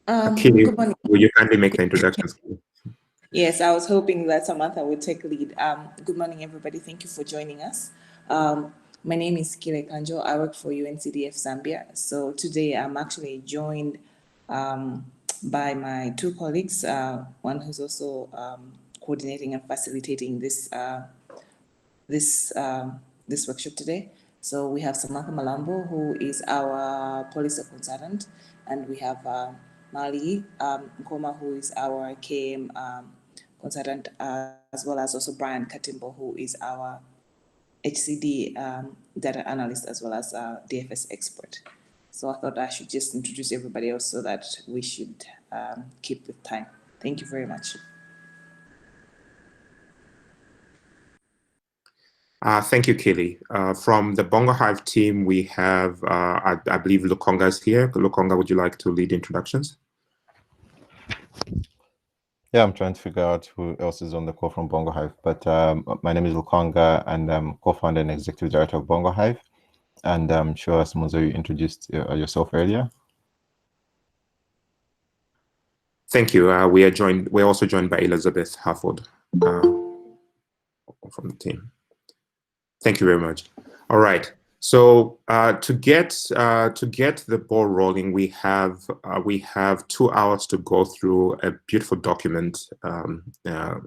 Kili, Good morning. will you kindly make the introductions? Yes, I was hoping that Samantha would take lead. Good morning, everybody. Thank you for joining us. My name is Kile Kanjo. I work for UNCDF Zambia. So today I'm actually joined by my two colleagues, one who's also coordinating and facilitating this workshop today. So we have Samantha Malambo, who is our policy consultant, and we have Mali Nkoma, who is our KM consultant, as well as also Brian Katimbo, who is our HCD data analyst, as well as DFS expert. So I thought I should just introduce everybody else so that we should keep with time. Thank you very much. Thank you, Kili. From the Bongo Hive team, we have, I believe, Lukonga is here. Lukonga, would you like to lead introductions? Yeah, I'm trying to figure out who else is on the call from Bongo Hive. But my name is Lukonga, and I'm co-founder and executive director of Bongo Hive. And I'm sure, Simonzo, you introduced yourself earlier. Thank you. We're also joined by Elizabeth Harford from the team. Thank you very much. All right. So to get the ball rolling, we have 2 hours to go through a beautiful document, a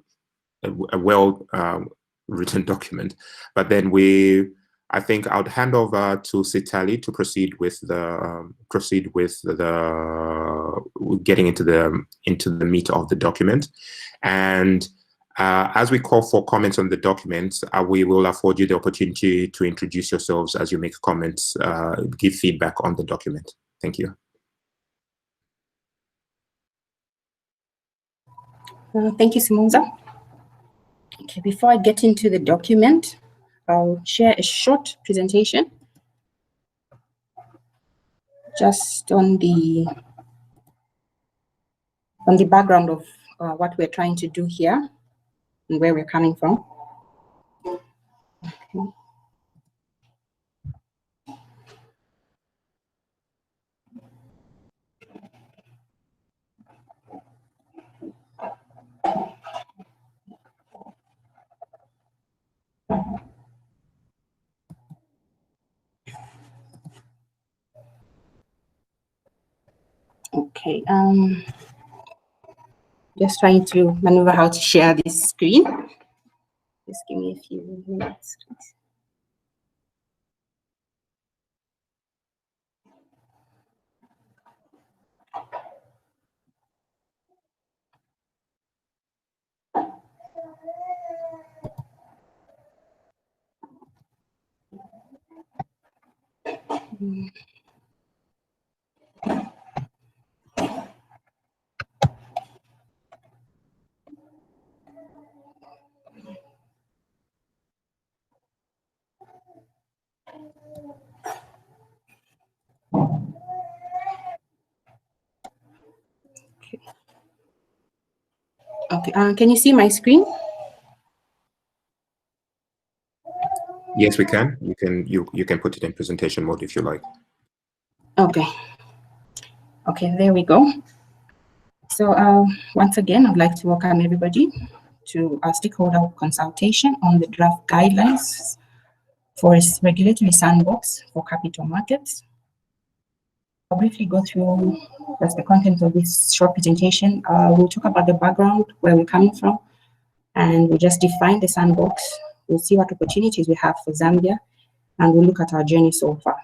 well written document. But then I think I would hand over to Sitali to proceed with the getting into the meat of the document. And as we call for comments on the documents, we will afford you the opportunity to introduce yourselves as you make comments, give feedback on the document. Thank you. Thank you, Simonza. Okay, before I get into the document, I'll share a short presentation just on the background of what we're trying to do here and where we're coming from. Okay, just trying to maneuver how to share this screen. Just give me a few minutes, please. Okay, can you see my screen? Yes, we can. You can put it in presentation mode if you like. Okay. Okay, there we go. So once again, I'd like to welcome everybody to our stakeholder consultation on the draft guidelines for a regulatory sandbox for capital markets. I'll briefly go through the content of this short presentation. We'll talk about the background, where we're coming from, and we'll just define the sandbox. We'll see what opportunities we have for Zambia, and we'll look at our journey so far.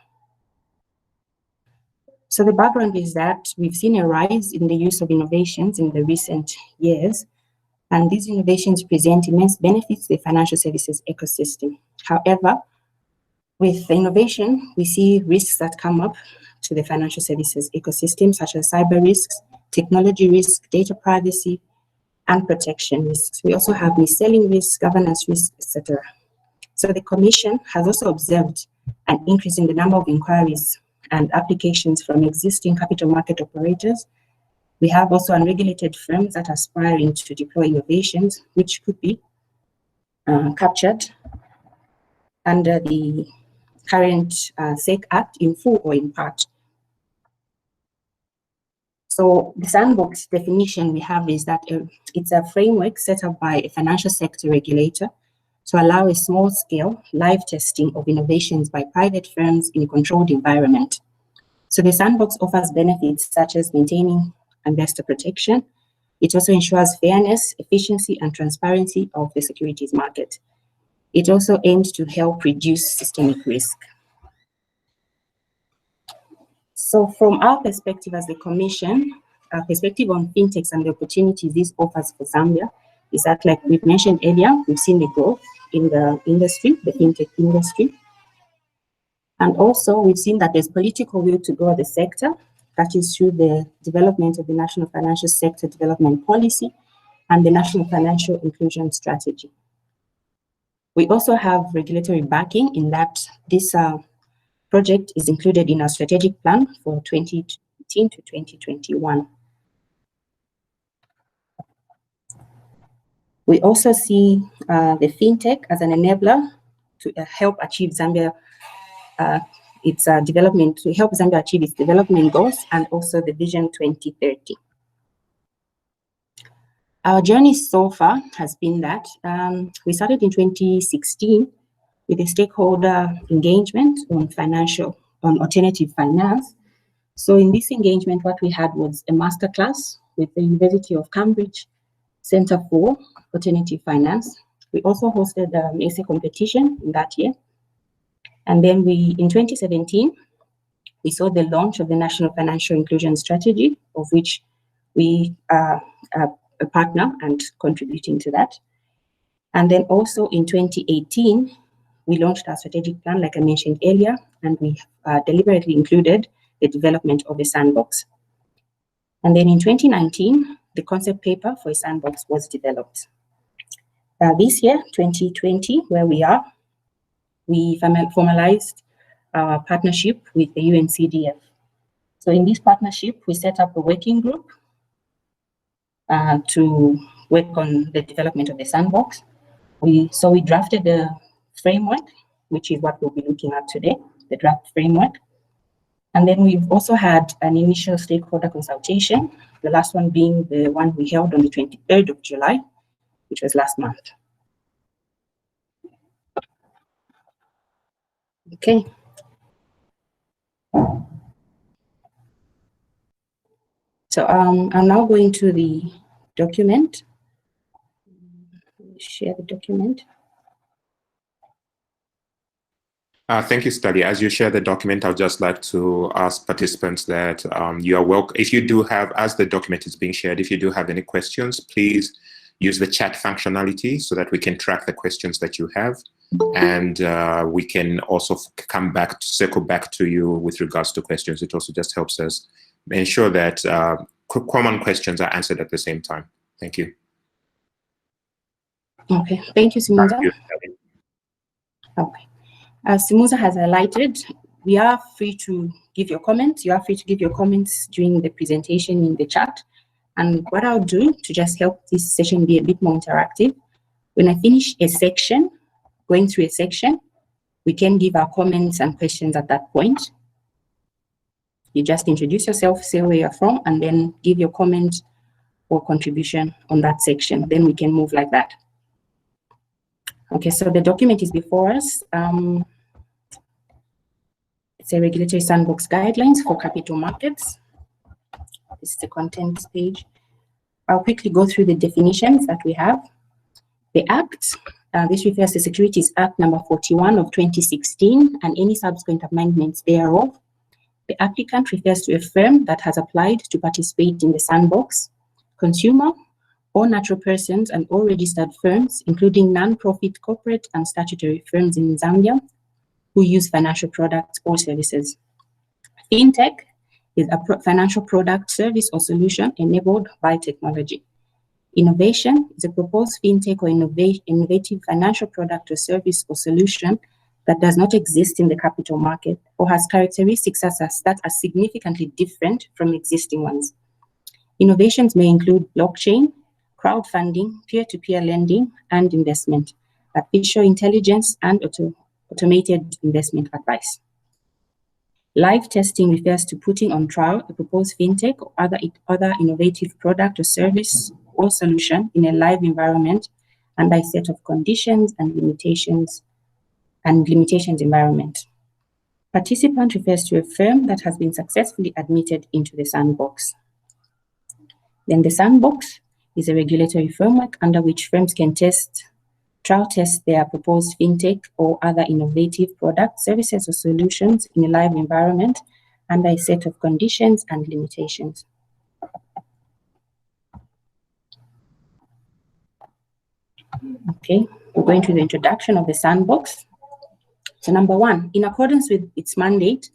So the background is that we've seen a rise in the use of innovations in the recent years, and these innovations present immense benefits to the financial services ecosystem. However, with the innovation, we see risks that come up to the financial services ecosystem, such as cyber risks, technology risks, data privacy, and protection risks. We also have mis-selling risks, governance risks, etc. So the Commission has also observed an increase in the number of inquiries and applications from existing capital market operators. We have also unregulated firms that are aspiring to deploy innovations, which could be captured under the current SEC Act in full or in part. So So the Sandbox definition we have is that it's a framework set up by a financial sector regulator to allow a small-scale live testing of innovations by private firms in a controlled environment. So the Sandbox offers benefits such as maintaining investor protection. It also ensures fairness, efficiency, and transparency of the securities market. It also aims to help reduce systemic risk. So from our perspective as the Commission, our perspective on fintechs and the opportunities this offers for Zambia is that, like we've mentioned earlier, we've seen the growth in the industry, the fintech industry. And also we've seen that there's political will to grow the sector. That is through the development of the National Financial Sector Development Policy and the National Financial Inclusion Strategy. We also have regulatory backing in that this project is included in our strategic plan for 2018 to 2021. We also see the fintech as an enabler to help achieve Zambia its development, to help Zambia achieve its development goals and also the Vision 2030. Our journey so far has been that we started in 2016 with a stakeholder engagement on alternative finance. So in this engagement, what we had was a masterclass with the University of Cambridge Center for Alternative Finance. We also hosted an essay competition in that year. And then in 2017, we saw the launch of the National Financial Inclusion Strategy, of which we are a partner and contributing to that. And then also in 2018, we launched our strategic plan, like I mentioned earlier, and we deliberately included the development of a sandbox. And then in 2019, the concept paper for a sandbox was developed. This year, 2020, where we are, we formalized our partnership with the UNCDF. So in this partnership, we set up a working group to work on the development of the sandbox. So we drafted the framework, which is what we'll be looking at today, the draft framework. And then we've also had an initial stakeholder consultation, the last one being the one we held on the 23rd of July, which was last month. Okay. So I'm now going to the document. Share the document. Thank you, Study. As you share the document, I'd just like to ask participants that you are welcome. If you do have, as the document is being shared, if you do have any questions, please use the chat functionality so that we can track the questions that you have. And we can also come back, circle back to you with regards to questions. It also just helps us ensure that common questions are answered at the same time. Thank you. Okay, thank you, Simuza. Okay. As Simuza has highlighted, we are free to give your comments. You are free to give your comments during the presentation in the chat. And what I'll do to just help this session be a bit more interactive, when I finish a section, going through a section, we can give our comments and questions at that point. You just introduce yourself, say where you're from, and then give your comment or contribution on that section. Then we can move like that. Okay, so the document is before us. It's a regulatory sandbox guidelines for capital markets. This is the contents page. I'll quickly go through the definitions that we have. The Act, this refers to Securities Act number 41 of 2016 and any subsequent amendments thereof. The applicant refers to a firm that has applied to participate in the sandbox. Consumer, all natural persons and all registered firms, including non-profit corporate and statutory firms in Zambia, who use financial products or services. Fintech is a financial product, service, or solution enabled by technology. Innovation is a proposed fintech or innovative financial product or service or solution that does not exist in the capital market or has characteristics that are significantly different from existing ones. Innovations may include blockchain, crowdfunding, peer-to-peer lending, and investment, artificial intelligence, and automated investment advice. Live testing refers to putting on trial a proposed fintech or other innovative product or service or solution in a live environment under a set of conditions and limitations environment. Participant refers to a firm that has been successfully admitted into the sandbox. Then the sandbox is a regulatory framework under which firms can trial test their proposed fintech or other innovative products, services, or solutions in a live environment under a set of conditions and limitations. Okay, we're going to the introduction of the sandbox. So number one, in accordance with its mandate,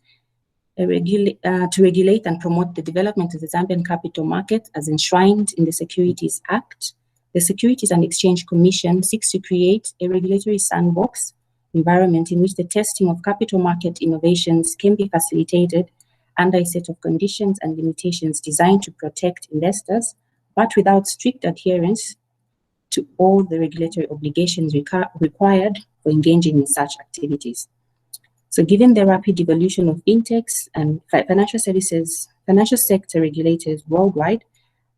to regulate and promote the development of the Zambian capital market as enshrined in the Securities Act, the Securities and Exchange Commission seeks to create a regulatory sandbox environment in which the testing of capital market innovations can be facilitated under a set of conditions and limitations designed to protect investors, but without strict adherence to all the regulatory obligations required for engaging in such activities. So given the rapid evolution of fintechs and financial sector regulators worldwide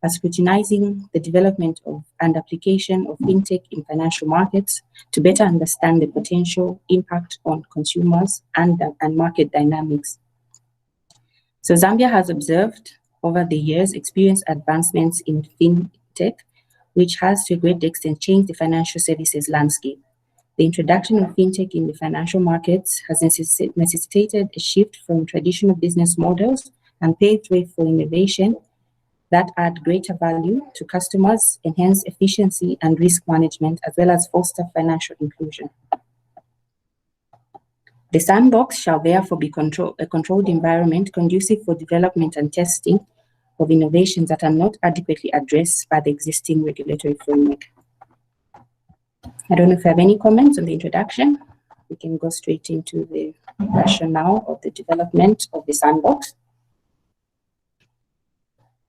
are scrutinizing the development of and application of fintech in financial markets to better understand the potential impact on consumers and market dynamics. So Zambia has observed over the years experienced advancements in fintech, which has to a great extent changed the financial services landscape. The introduction of fintech in the financial markets has necessitated a shift from traditional business models and paved way for innovation that add greater value to customers, enhance efficiency and risk management, as well as foster financial inclusion. The sandbox shall therefore be a controlled environment conducive for development and testing of innovations that are not adequately addressed by the existing regulatory framework. I don't know if you have any comments on the introduction. We can go straight into the rationale of the development of the sandbox.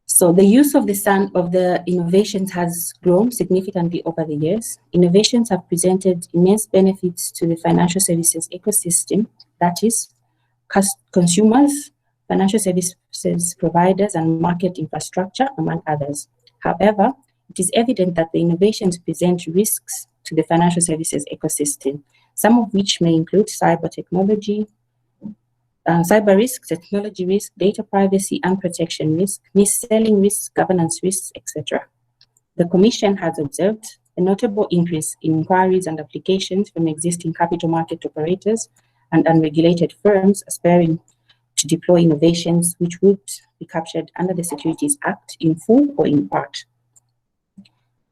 So the use of the innovations has grown significantly over the years. Innovations have presented immense benefits to the financial services ecosystem, that is, consumers, financial services providers, and market infrastructure, among others. However, it is evident that the innovations present risks to the financial services ecosystem, some of which may include cyber risk, technology risk, data privacy and protection risk, mis-selling risk, governance risks, etc. The Commission has observed a notable increase in inquiries and applications from existing capital market operators and unregulated firms aspiring to deploy innovations which would be captured under the Securities Act in full or in part.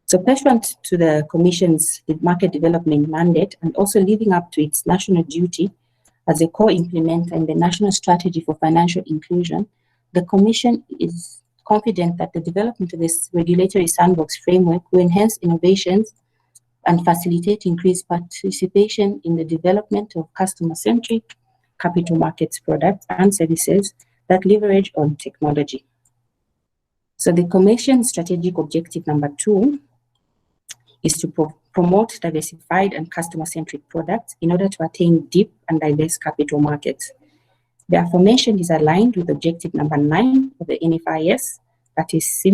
So pursuant to the Commission's market development mandate and also living up to its national duty as a co-implementer in the National Strategy for Financial Inclusion, the Commission is confident that the development of this regulatory sandbox framework will enhance innovations and facilitate increased participation in the development of customer-centric capital markets products and services that leverage on technology. So the Commission's strategic objective number 2 is to promote diversified and customer-centric products in order to attain deep and diverse capital markets. The aforementioned is aligned with objective number 9 of the NFIS, that is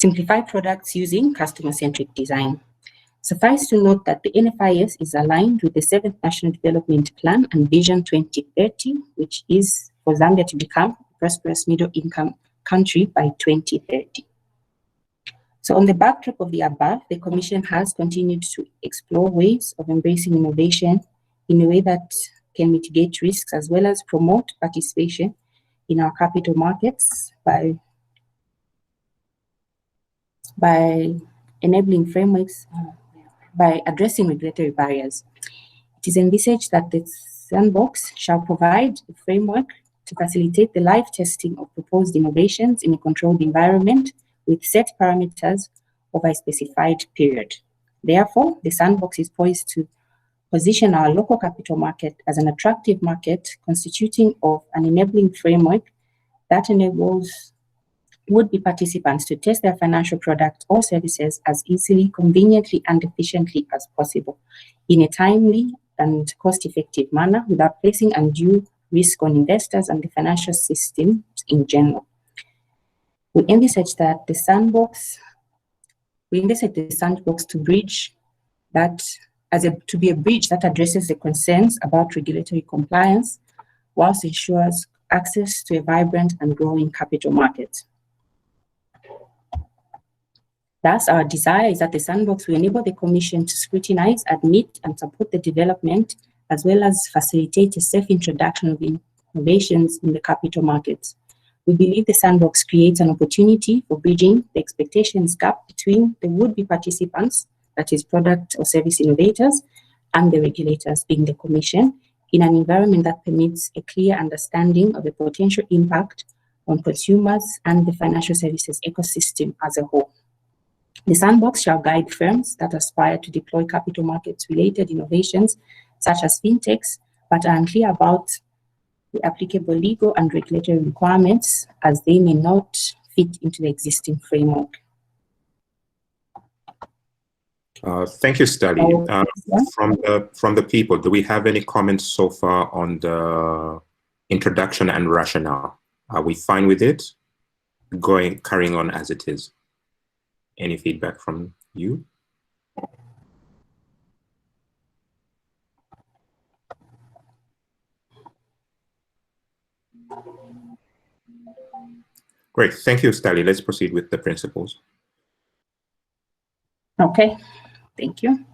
simplify products using customer-centric design. Suffice to note that the NFIS is aligned with the 7th National Development Plan and Vision 2030, which is for Zambia to become a prosperous middle-income country by 2030. So on the backdrop of the above, the Commission has continued to explore ways of embracing innovation in a way that can mitigate risks as well as promote participation in our capital markets by enabling frameworks, by addressing regulatory barriers. It is envisaged that the sandbox shall provide a framework to facilitate the live testing of proposed innovations in a controlled environment with set parameters over a specified period. Therefore, the sandbox is poised to position our local capital market as an attractive market constituting of an enabling framework that enables would-be participants to test their financial products or services as easily, conveniently, and efficiently as possible in a timely and cost-effective manner without placing undue risk on investors and the financial system in general. We envisage the sandbox to bridge that to be a bridge that addresses the concerns about regulatory compliance, whilst ensures access to a vibrant and growing capital market. Thus, our desire is that the sandbox will enable the Commission to scrutinize, admit, and support the development, as well as facilitate a safe introduction of innovations in the capital markets. We believe the sandbox creates an opportunity for bridging the expectations gap between the would-be participants, that is product or service innovators, and the regulators, being the Commission, in an environment that permits a clear understanding of the potential impact on consumers and the financial services ecosystem as a whole. The sandbox shall guide firms that aspire to deploy capital markets-related innovations, such as fintechs, but are unclear about the applicable legal and regulatory requirements, as they may not fit into the existing framework. Thank you, Stali. From the people, do we have any comments so far on the introduction and rationale? Are we fine with it? Carrying on as it is? Any feedback from you? Great, thank you, Stali. Let's proceed with the principles. Okay, thank you.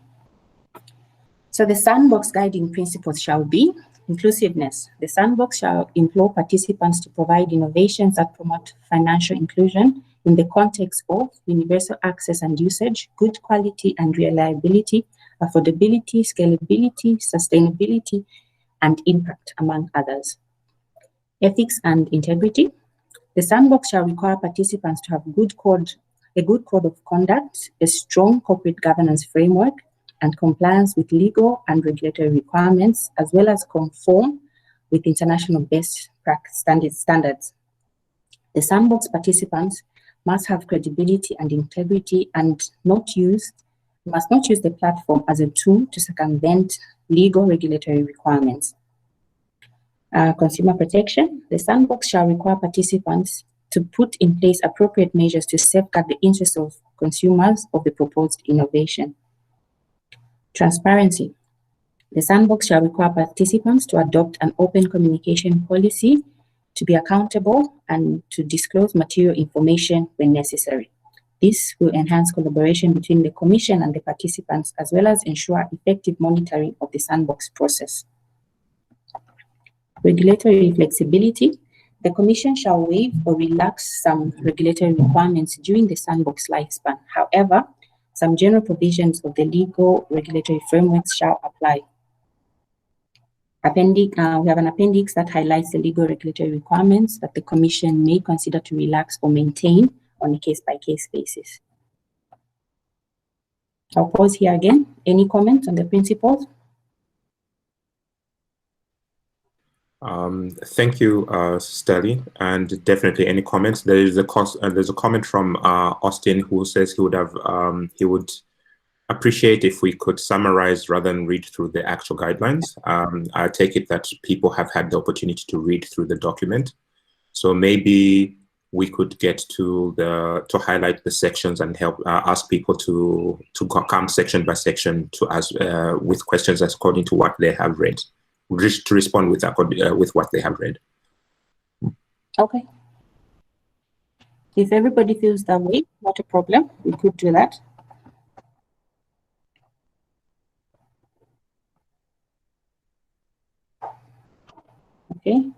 So the sandbox guiding principles shall be inclusiveness. The sandbox shall implore participants to provide innovations that promote financial inclusion in the context of universal access and usage, good quality and reliability, affordability, scalability, sustainability, and impact, among others. Ethics and integrity. The sandbox shall require participants to have a good code of conduct, a strong corporate governance framework, and compliance with legal and regulatory requirements, as well as conform with international best practice standards. The sandbox participants must have credibility and integrity and must not use the platform as a tool to circumvent legal regulatory requirements. Consumer protection. The sandbox shall require participants to put in place appropriate measures to safeguard the interests of consumers of the proposed innovation. Transparency. The sandbox shall require participants to adopt an open communication policy, to be accountable, and to disclose material information when necessary. This will enhance collaboration between the Commission and the participants, as well as ensure effective monitoring of the sandbox process. Regulatory flexibility. The Commission shall waive or relax some regulatory requirements during the sandbox lifespan. However, some general provisions of the legal regulatory frameworks shall apply. We have an appendix that highlights the legal regulatory requirements that the Commission may consider to relax or maintain on a case-by-case basis. I'll pause here again. Any comments on the principles? Thank you, Steli, and definitely any comments. There's a comment from Austin who says he would appreciate if we could summarize rather than read through the actual guidelines. I take it that people have had the opportunity to read through the document, so maybe we could get to highlight the sections and help ask people to come section by section to ask with questions according to what they have read. To respond with what they have read. Okay. If everybody feels that way, not a problem. We could do that. Okay.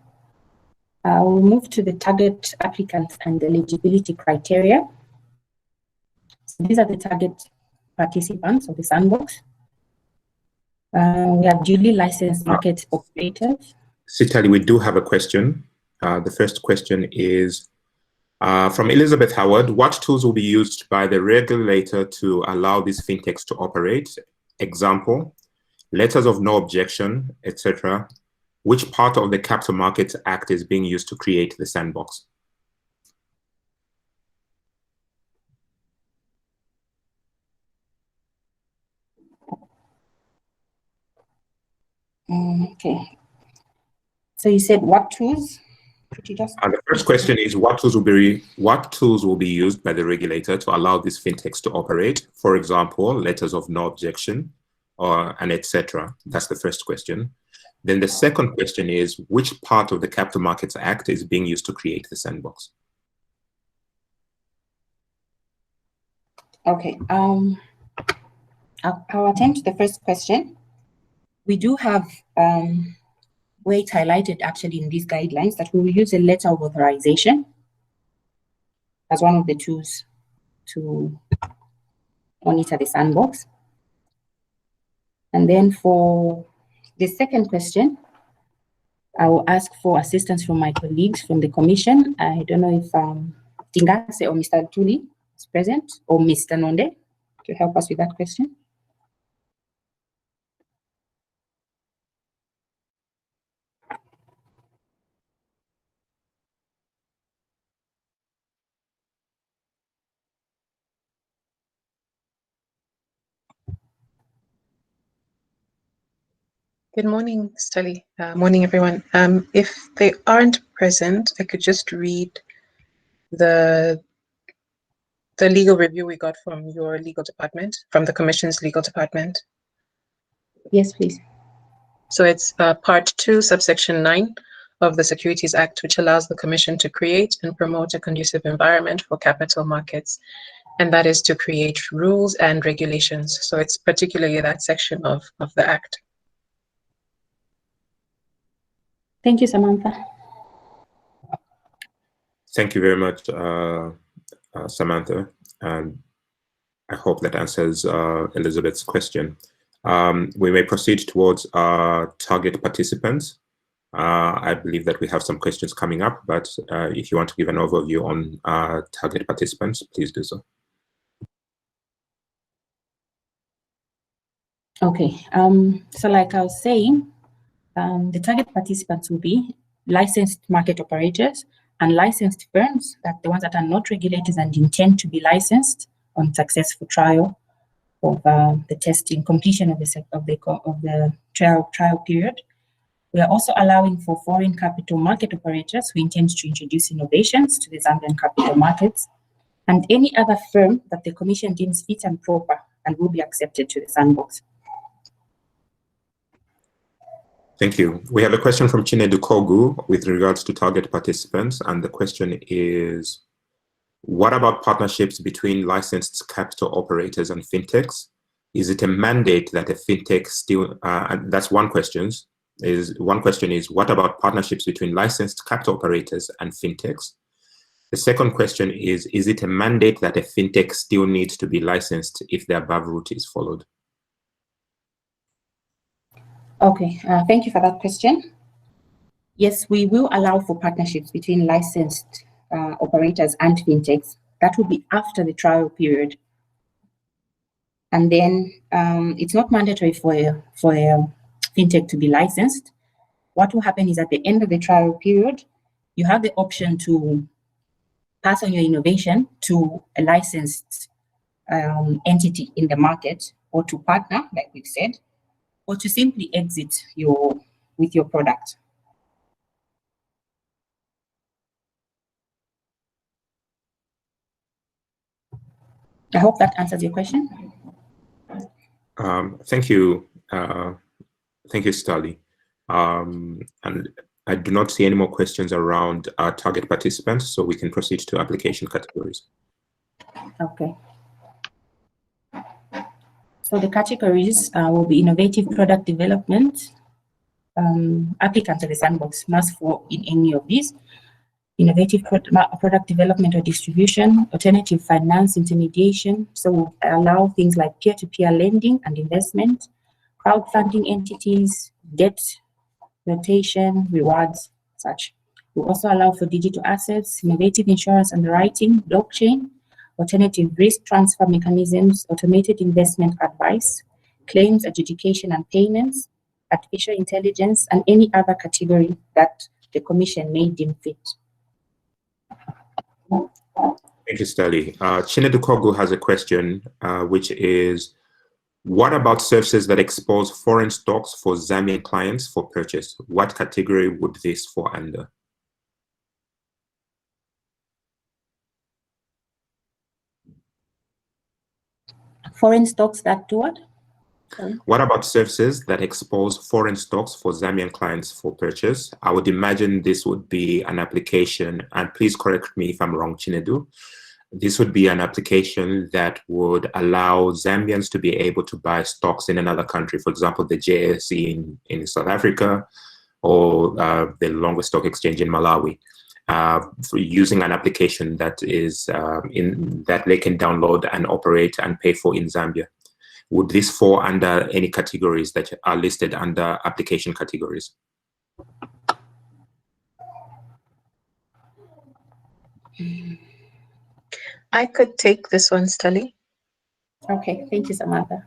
We'll move to the target applicants and the eligibility criteria. So these are the target participants of the sandbox. We have duly licensed market operators. Sitali, we do have a question. The first question is from Elizabeth Howard. What tools will be used by the regulator to allow these fintechs to operate? Example, letters of no objection, etc. Which part of the Capital Markets Act is being used to create the sandbox? Okay. So you said what tools? Could you just? The first question is what tools will be used by the regulator to allow these fintechs to operate? For example, letters of no objection, and etc. That's the first question. Then the second question is which part of the Capital Markets Act is being used to create the sandbox? Okay. I'll attempt the first question. We do have where it's highlighted actually in these guidelines that we will use a letter of authorization as one of the tools to monitor the sandbox. And then for the second question, I will ask for assistance from my colleagues from the Commission. I don't know if Tingase or Mr. Tuli is present, or Mr. Nonde to help us with that question. Good morning, Steli. Morning, everyone. If they aren't present, I could just read the legal review we got from your legal department, from the Commission's legal department. Yes, please. So it's Part 2, Subsection 9 of the Securities Act, which allows the Commission to create and promote a conducive environment for capital markets, and that is to create rules and regulations. So it's particularly that section of the Act. Thank you, Samantha. Thank you very much, Samantha. And I hope that answers Elizabeth's question. We may proceed towards target participants. I believe that we have some questions coming up, but if you want to give an overview on target participants, please do so. Okay, so like I was saying, the target participants will be licensed market operators and licensed firms, that the ones that are not regulators and intend to be licensed on successful trial of the testing, completion of the trial period. We are also allowing for foreign capital market operators who intend to introduce innovations to the Zambian capital markets, and any other firm that the Commission deems fit and proper and will be accepted to the sandbox. Thank you. We have a question from Chinedu Kogu with regards to target participants, and the question is, what about partnerships between licensed capital operators and fintechs? Is it a mandate that a fintech still, and that's one question, is what about partnerships between licensed capital operators and fintechs? The second question is it a mandate that a fintech still needs to be licensed if the above route is followed? Okay, thank you for that question. Yes, we will allow for partnerships between licensed operators and fintechs. That will be after the trial period. And then it's not mandatory for a fintech to be licensed. What will happen is at the end of the trial period, you have the option to pass on your innovation to a licensed entity in the market, or to partner, like we've said, or to simply exit with your product. I hope that answers your question. Thank you. Thank you, Stali. And I do not see any more questions around our target participants, so we can proceed to application categories. Okay. So the categories will be innovative product development. Applicants of the sandbox must fall in any of these: innovative product development or distribution, alternative finance intermediation. So we'll allow things like peer-to-peer lending and investment, crowdfunding entities, debt rotation, rewards, such. We'll also allow for digital assets, innovative insurance underwriting, blockchain, alternative risk transfer mechanisms, automated investment advice, claims adjudication and payments, artificial intelligence, and any other category that the Commission may deem fit. Thank you, Stali. Chinedu Kogu has a question, which is, What about services that expose foreign stocks for Zambian clients for purchase? What category would this fall under? Foreign stocks that do what? Sorry. What about services that expose foreign stocks for Zambian clients for purchase? I would imagine this would be an application, and please correct me if I'm wrong, Chinedu. This would be an application that would allow Zambians to be able to buy stocks in another country, for example, the JSE in South Africa, or the longest stock exchange in Malawi, for using an application that is that they can download and operate and pay for in Zambia. Would this fall under any categories that are listed under application categories? I could take this one, Stali. Okay, thank you, Samantha.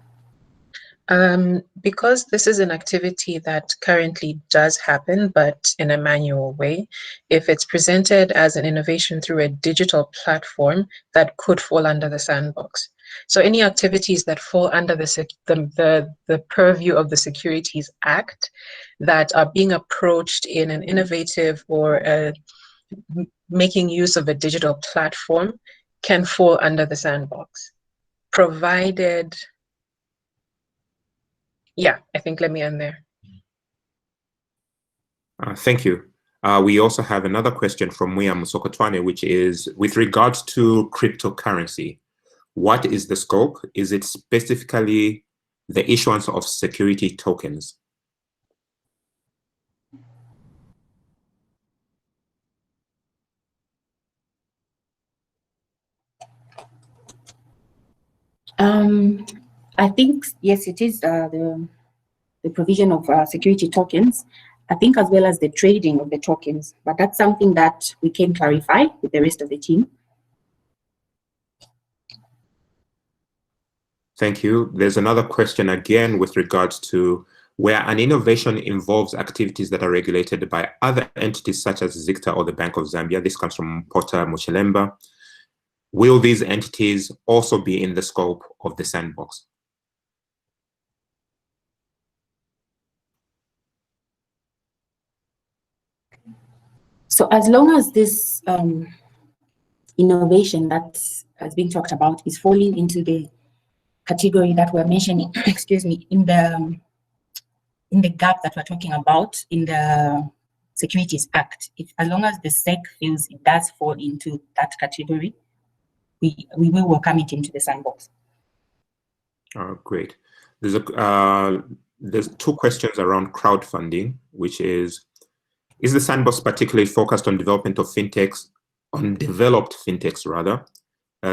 Because this is an activity that currently does happen, but in a manual way, if it's presented as an innovation through a digital platform, that could fall under the sandbox. So any activities that fall under the purview of the Securities Act that are being approached in an innovative or making use of a digital platform can fall under the sandbox, provided. Yeah, I think let me end there. Thank you. We also have another question from Muya Musokotwane, which is, with regards to cryptocurrency, what is the scope? Is it specifically the issuance of security tokens? I think, yes, it is the provision of security tokens, I think, as well as the trading of the tokens. But that's something that we can clarify with the rest of the team. Thank you. There's another question again with regards to where an innovation involves activities that are regulated by other entities such as ZICTA or the Bank of Zambia. This comes from Potter Muchelemba. Will these entities also be in the scope of the sandbox? So as long as this innovation that has been talked about is falling into the category that we're mentioning, excuse me, in the gap that we're talking about in the Securities Act, as long as the SEC feels it does fall into that category, we will welcome it into the sandbox. Great. There's two questions around crowdfunding, which is the sandbox particularly focused on development of fintechs, on developed fintechs rather?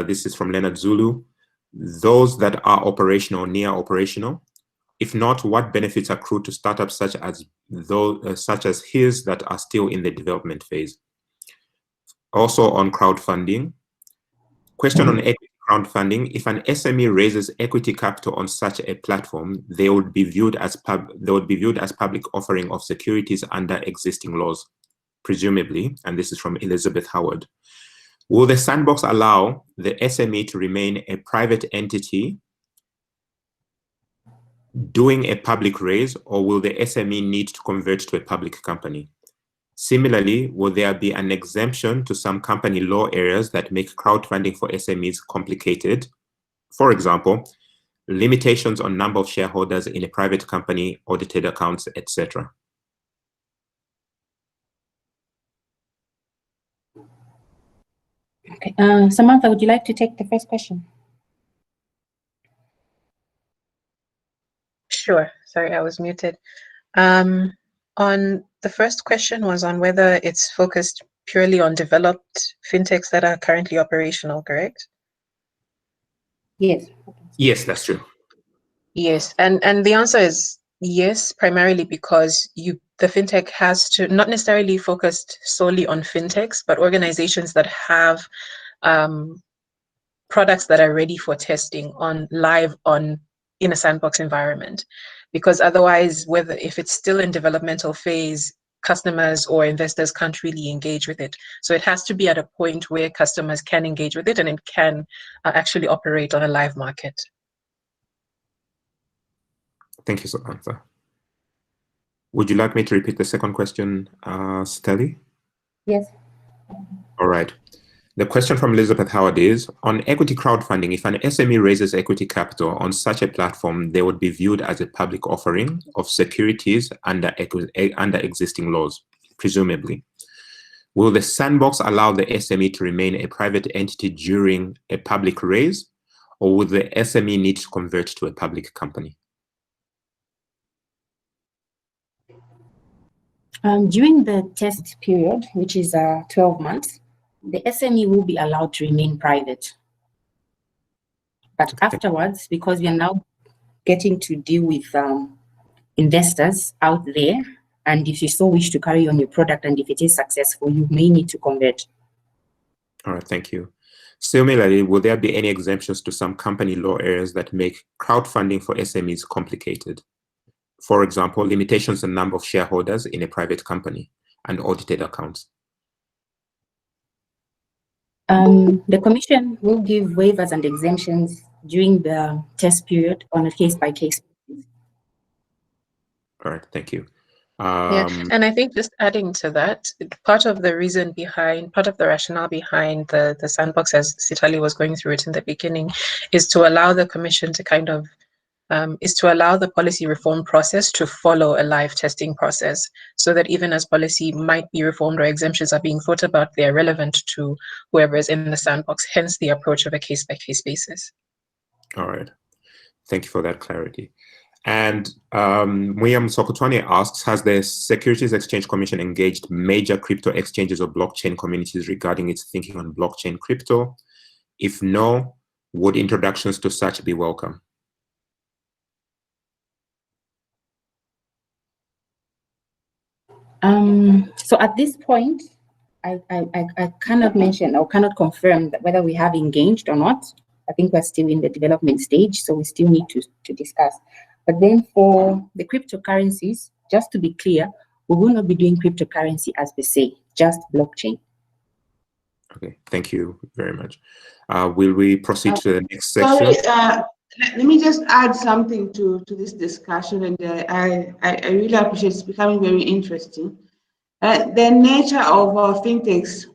This is from Leonard Zulu. Those that are operational or near operational? If not, what benefits accrue to startups such as his that are still in the development phase? Also on crowdfunding, question on equity crowdfunding. If an SME raises equity capital on such a platform, they would be viewed as public offering of securities under existing laws, presumably, and this is from Elizabeth Howard. Will the sandbox allow the SME to remain a private entity doing a public raise, or will the SME need to convert to a public company? Similarly, will there be an exemption to some company law areas that make crowdfunding for SMEs complicated? For example, limitations on number of shareholders in a private company, audited accounts, etc. Okay, Samantha, would you like to take the first question? Sure. Sorry, I was muted. On the first question was on whether it's focused purely on developed fintechs that are currently operational, correct? Yes. Yes, that's true. Yes, and the answer is yes, primarily because the fintech has to not necessarily focused solely on fintechs, but organizations that have products that are ready for testing in a sandbox environment. Because otherwise, if it's still in developmental phase, customers or investors can't really engage with it. So it has to be at a point where customers can engage with it and it can actually operate on a live market. Thank you, Samantha. Would you like me to repeat the second question, Stelly? Yes. All right. The question from Elizabeth Howard is, on equity crowdfunding, if an SME raises equity capital on such a platform, they would be viewed as a public offering of securities under existing laws, presumably. Will the Sandbox allow the SME to remain a private entity during a public raise, or would the SME need to convert to a public company? During the test period, which is 12 months, the SME will be allowed to remain private. But afterwards, because we are now getting to deal with investors out there, and if you so wish to carry on your product and if it is successful, you may need to convert. All right, thank you. Similarly, will there be any exemptions to some company law areas that make crowdfunding for SMEs complicated? For example, limitations on number of shareholders in a private company and audited accounts. The Commission will give waivers and exemptions during the test period on a case-by-case basis. All right, thank you. Yeah, and I think just adding to that, part of the rationale behind the Sandbox, as Sitali was going through it in the beginning, is to allow the Commission to kind of is to allow the policy reform process to follow a live testing process, so that even as policy might be reformed or exemptions are being thought about, they are relevant to whoever is in the Sandbox, hence the approach of a case-by-case basis. All right. Thank you for that clarity. And William Sokotwane asks, has the Securities Exchange Commission engaged major crypto exchanges or blockchain communities regarding its thinking on blockchain crypto? If no, would introductions to such be welcome? So at this point, I cannot mention or cannot confirm that whether we have engaged or not. I think we're still in the development stage, so we still need to discuss. But then for the cryptocurrencies, just to be clear, we will not be doing cryptocurrency as per se, just blockchain. Okay, thank you very much. Will we proceed to the next section? Sorry, let me just add something to this discussion, and I really appreciate it's becoming very interesting. The nature of fintechs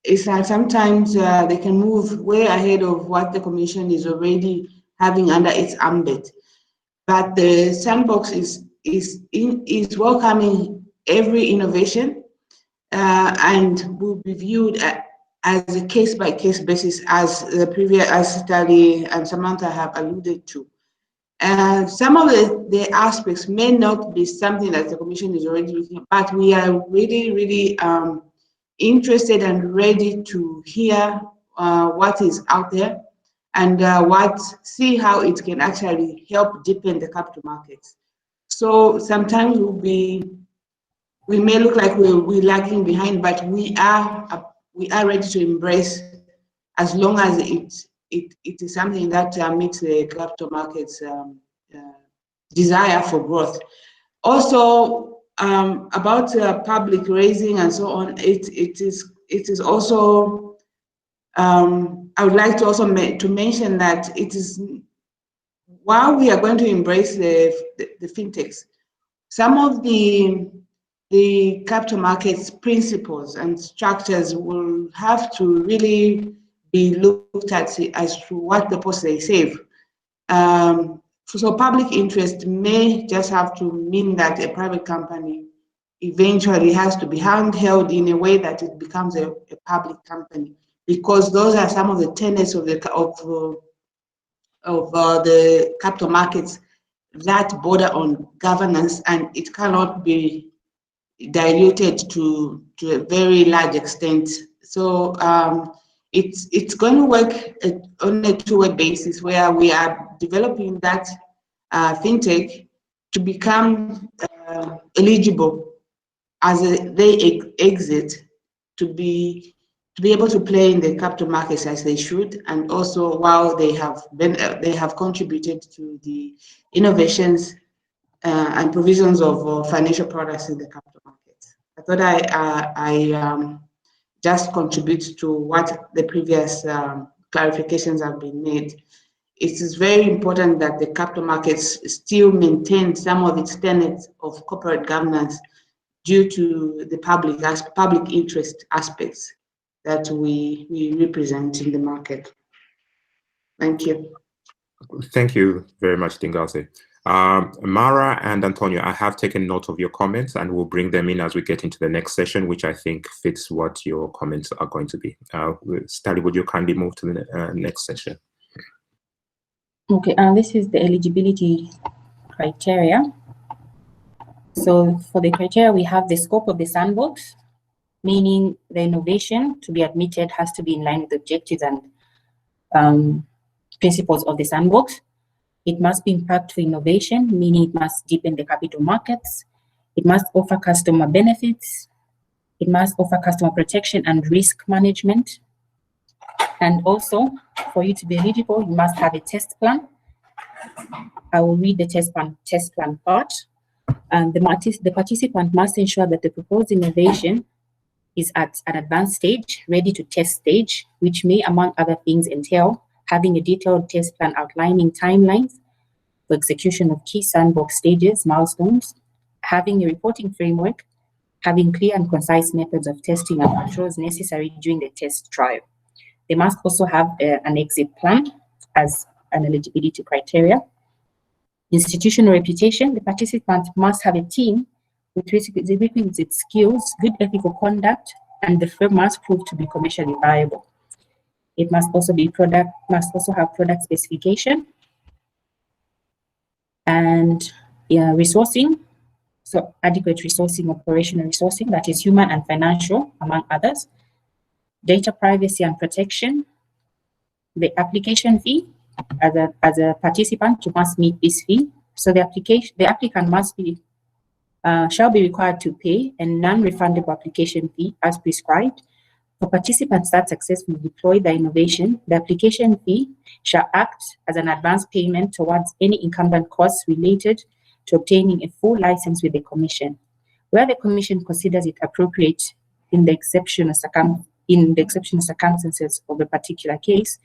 is that sometimes they can move way ahead of what the Commission is already having under its ambit. But the Sandbox is welcoming every innovation and will be viewed as a case-by-case basis, as Sitali and Samantha have alluded to. Some of the aspects may not be something that the Commission is already looking at, but we are really interested and ready to hear what is out there and see how it can actually help deepen the capital markets. So sometimes we may look like we're lagging behind, but we are ready to embrace, as long as it is something that meets the capital markets desire for growth. Also, about public raising and so on, it is also, I would like to also to mention that it is, while we are going to embrace the fintechs, some of the capital markets principles and structures will have to really be looked at as to what purpose they serve. So public interest may just have to mean that a private company eventually has to be handheld in a way that it becomes a public company, because those are some of the tenets of the capital markets that border on governance, and it cannot be diluted to a very large extent. So it's going to work on a two-way basis, where we are developing that fintech to become eligible as they exit, to be able to play in the capital markets as they should, and also while they have contributed to the innovations and provisions of financial products in the capital markets. I thought I just contribute to what the previous clarifications have been made. it is very important that the capital markets still maintain some of its tenets of corporate governance due to the public interest aspects that we represent in the market. Thank you. Thank you very much, Dingase. Mara and Antonio, I have taken note of your comments and we'll bring them in as we get into the next session, which I think fits what your comments are going to be. Stali, would you kindly move to the next session? Okay, this is the eligibility criteria. So for the criteria, we have the scope of the sandbox, meaning the innovation to be admitted has to be in line with the objectives and principles of the sandbox. It must be impactful innovation, meaning it must deepen the capital markets. It must offer customer benefits. It must offer customer protection and risk management. And also, for you to be eligible, you must have a test plan. I will read the test plan part. And the participant must ensure that the proposed innovation is at an advanced stage, ready to test stage, which may, among other things, entail having a detailed test plan outlining timelines for execution of key sandbox stages, milestones, having a reporting framework, having clear and concise methods of testing and controls necessary during the test trial. They must also have an exit plan as an eligibility criteria. Institutional reputation, the participant must have a team with requisite skills, good ethical conduct, and the firm must prove to be commercially viable. It must also have product specification and resourcing, so adequate resourcing, operational resourcing, that is human and financial, among others. Data privacy and protection. The application fee, as a participant, you must meet this fee. So the applicant must be shall be required to pay a non-refundable application fee as prescribed. For participants that successfully deploy the innovation, the application fee shall act as an advance payment towards any incumbent costs related to obtaining a full license with the Commission. Where the Commission considers it appropriate in the exceptional circumstances of a particular case,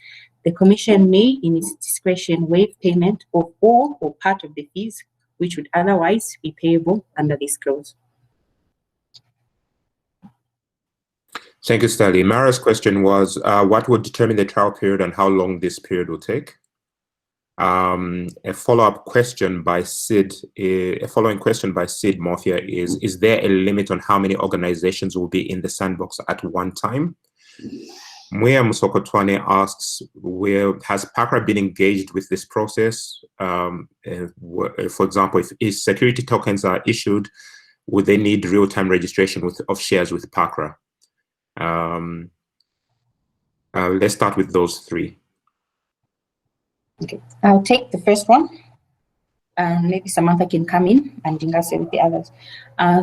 the Commission may, in its discretion, waive payment of all or part of the fees which would otherwise be payable under this clause. Thank you, Stali. Mara's question was, what would determine the trial period and how long this period will take? A follow-up question by Sid, a following question by Sid Morphia is there a limit on how many organizations will be in the sandbox at one time? Muya Musokotwane asks, has PACRA been engaged with this process? For example, if security tokens are issued, would they need real-time registration of shares with PACRA? Let's start with those three. Okay, I'll take the first one. Maybe Samantha can come in and Dingase with the others.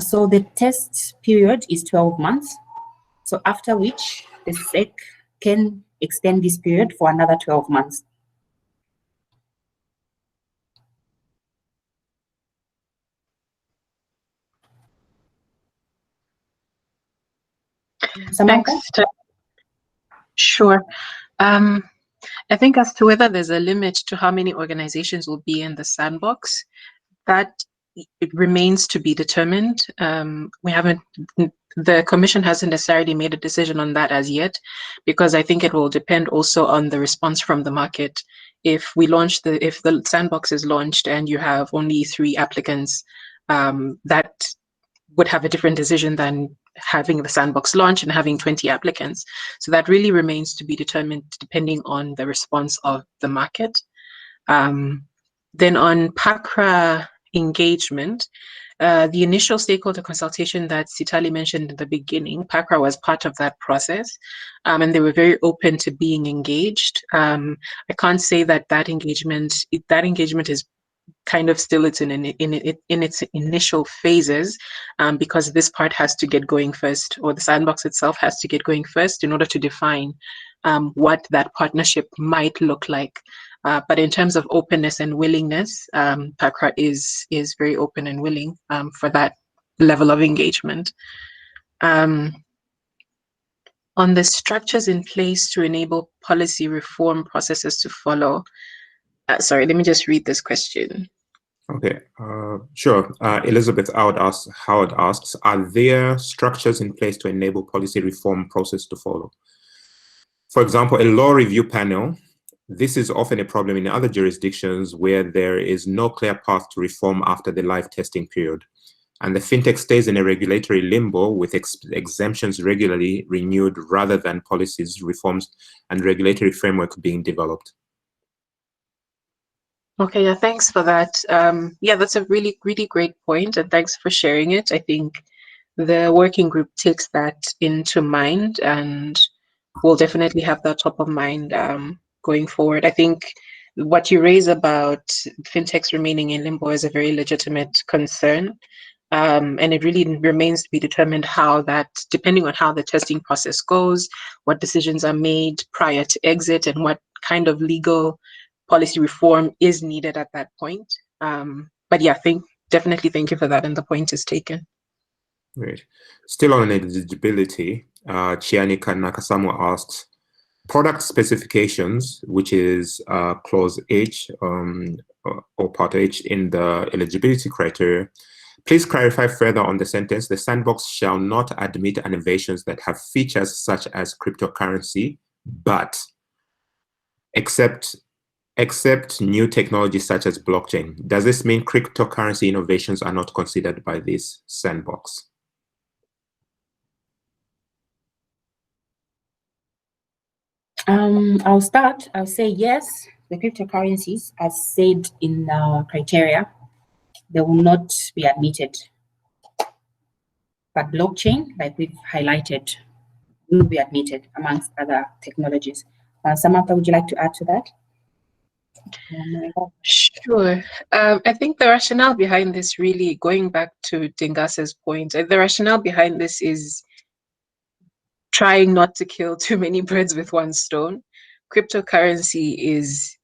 So the test period is 12 months. So after which the SEC can extend this period for another 12 months. Samantha? Thanks. Sure. I think as to whether there's a limit to how many organizations will be in the sandbox, that it remains to be determined. The Commission hasn't necessarily made a decision on that as yet, because I think it will depend also on the response from the market. If the sandbox is launched and you have only 3 applicants, that would have a different decision than having the sandbox launch and having 20 applicants. So that really remains to be determined depending on the response of the market. Then on PACRA engagement, the initial stakeholder consultation that Sitali mentioned in the beginning, PACRA was part of that process, and they were very open to being engaged. I can't say that engagement is kind of still in its initial phases, because this part has to get going first, or the sandbox itself has to get going first in order to define what that partnership might look like. But in terms of openness and willingness, PACRA is very open and willing for that level of engagement. On the structures in place to enable policy reform processes to follow, Sorry, let me just read this question. Okay, sure. Elizabeth Howard asks, are there structures in place to enable policy reform process to follow? For example, a law review panel. This is often a problem in other jurisdictions where there is no clear path to reform after the live testing period. And the fintech stays in a regulatory limbo with exemptions regularly renewed rather than policies, reforms, and regulatory framework being developed. Okay, yeah, thanks for that. Yeah, that's a really, really great point, and thanks for sharing it. I think the working group takes that into mind, and we'll definitely have that top of mind going forward. I think what you raise about fintechs remaining in limbo is a very legitimate concern. And it really remains to be determined how that, depending on how the testing process goes, what decisions are made prior to exit, and what kind of legal policy reform is needed at that point. But yeah, definitely thank you for that, and the point is taken. Great. Still on eligibility, Chianika Nakasamu asks, product specifications, which is clause H or part H in the eligibility criteria. Please clarify further on the sentence. The sandbox shall not admit innovations that have features such as cryptocurrency, but except new technologies such as blockchain. Does this mean cryptocurrency innovations are not considered by this sandbox? I'll start. I'll say yes, the cryptocurrencies, as said in the criteria, they will not be admitted. But blockchain, like we've highlighted, will be admitted amongst other technologies. Samantha, would you like to add to that? Sure. I think the rationale behind this, really going back to Dingase's point, the rationale behind this is trying not to kill too many birds with one stone. Cryptocurrency is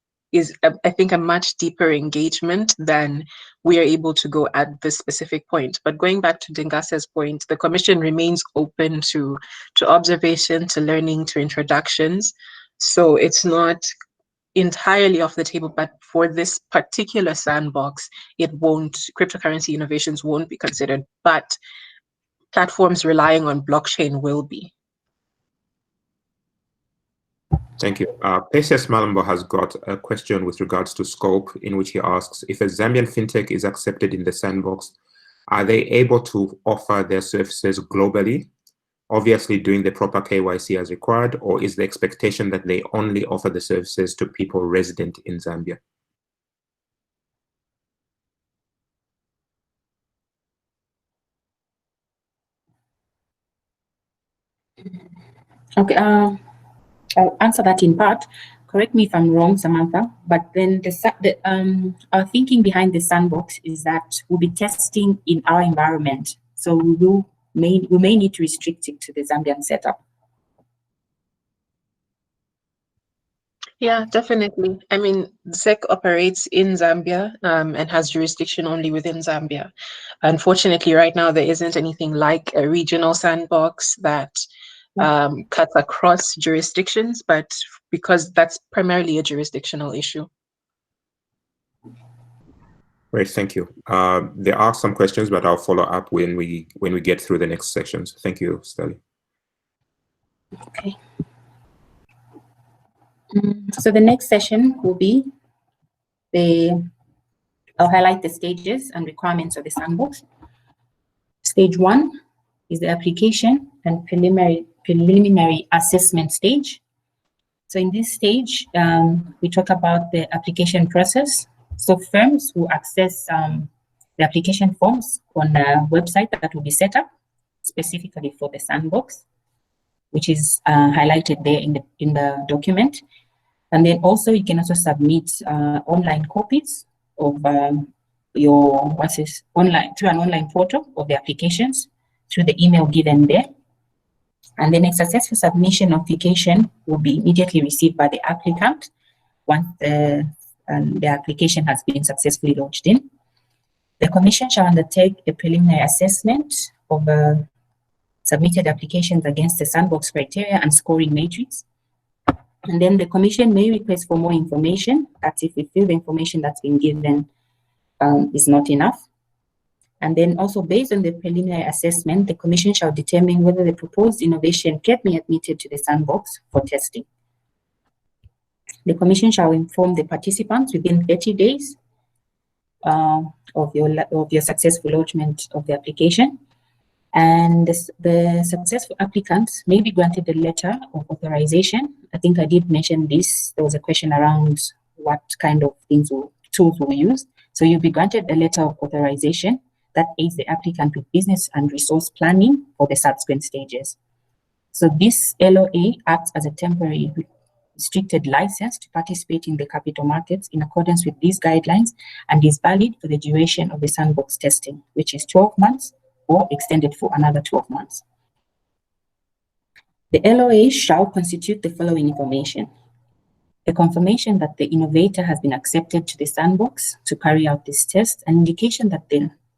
I think a much deeper engagement than we are able to go at this specific point. But going back to Dingase's point, the Commission remains open to observation, to learning, to introductions. So it's not entirely off the table, but for this particular sandbox, cryptocurrency innovations won't be considered, but platforms relying on blockchain will be. Thank you. Patience Malambo has got a question with regards to scope, in which he asks, if a Zambian fintech is accepted in the sandbox, are they able to offer their services globally, obviously doing the proper KYC as required, or is the expectation that they only offer the services to people resident in Zambia? Okay, I'll answer that in part. Correct me if I'm wrong, Samantha, but then our thinking behind the sandbox is that we'll be testing in our environment. So we may need to restrict it to the Zambian setup. Yeah, definitely. I mean, SEC operates in Zambia and has jurisdiction only within Zambia. Unfortunately, right now, there isn't anything like a regional sandbox that cuts across jurisdictions, but because that's primarily a jurisdictional issue. Great, thank you. There are some questions, but I'll follow up when we get through the next sections. Thank you, Stelly. Okay. So the next session will be I'll highlight the stages and requirements of the sandbox. Stage 1 is the application and preliminary assessment stage. So in this stage, we talk about the application process. So firms will access the application forms on a website that will be set up specifically for the sandbox, which is highlighted there in the document. And then also you can also submit online copies of through an online portal of the applications through the email given there. And then a successful submission notification will be immediately received by the applicant once the application has been successfully lodged in. The Commission shall undertake a preliminary assessment of submitted applications against the sandbox criteria and scoring matrix. And then the Commission may request for more information. That's if we feel the information that's been given is not enough. And then also based on the preliminary assessment, the Commission shall determine whether the proposed innovation can be admitted to the sandbox for testing. The Commission shall inform the participants within 30 days of your successful lodgement of the application. And the successful applicants may be granted a letter of authorization. I think I did mention this. There was a question around what kind of tools will use. So you'll be granted a letter of authorization that aids the applicant with business and resource planning for the subsequent stages. So this LOA acts as a temporary restricted license to participate in the capital markets in accordance with these guidelines and is valid for the duration of the sandbox testing, which is 12 months or extended for another 12 months. The LOA shall constitute the following information: a confirmation that the innovator has been accepted to the sandbox to carry out this test, an indication that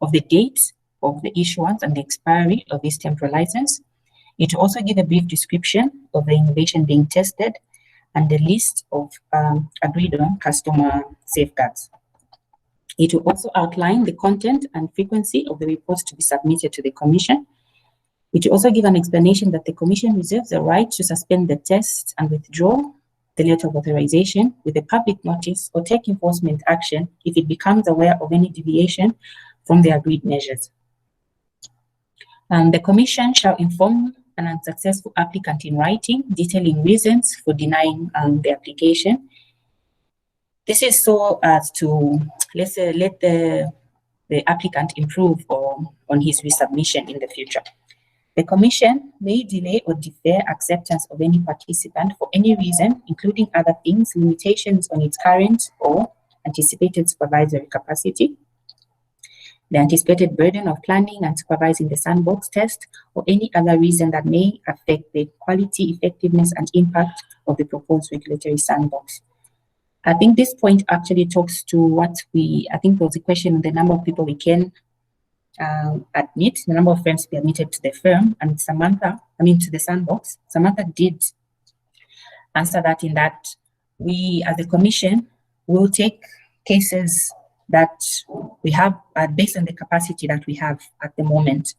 of the date of the issuance and the expiry of this temporary license. It will also give a brief description of the innovation being tested and the list of agreed on customer safeguards. It will also outline the content and frequency of the reports to be submitted to the Commission. It will also give an explanation that the Commission reserves the right to suspend the test and withdraw the letter of authorization with a public notice or take enforcement action if it becomes aware of any deviation from the agreed measures. The Commission shall inform an unsuccessful applicant in writing, detailing reasons for denying the application. This is so as to, let's say, let the applicant improve on his resubmission in the future. The Commission may delay or defer acceptance of any participant for any reason, including other things, limitations on its current or anticipated supervisory capacity, the anticipated burden of planning and supervising the sandbox test, or any other reason that may affect the quality, effectiveness, and impact of the proposed regulatory sandbox. I think this point actually talks to what I think there was a question on the number of people we can admit, the number of firms to be admitted to the firm, and to the sandbox. Samantha did answer that in that we, as a Commission, will take cases that we have based on the capacity that we have at the moment.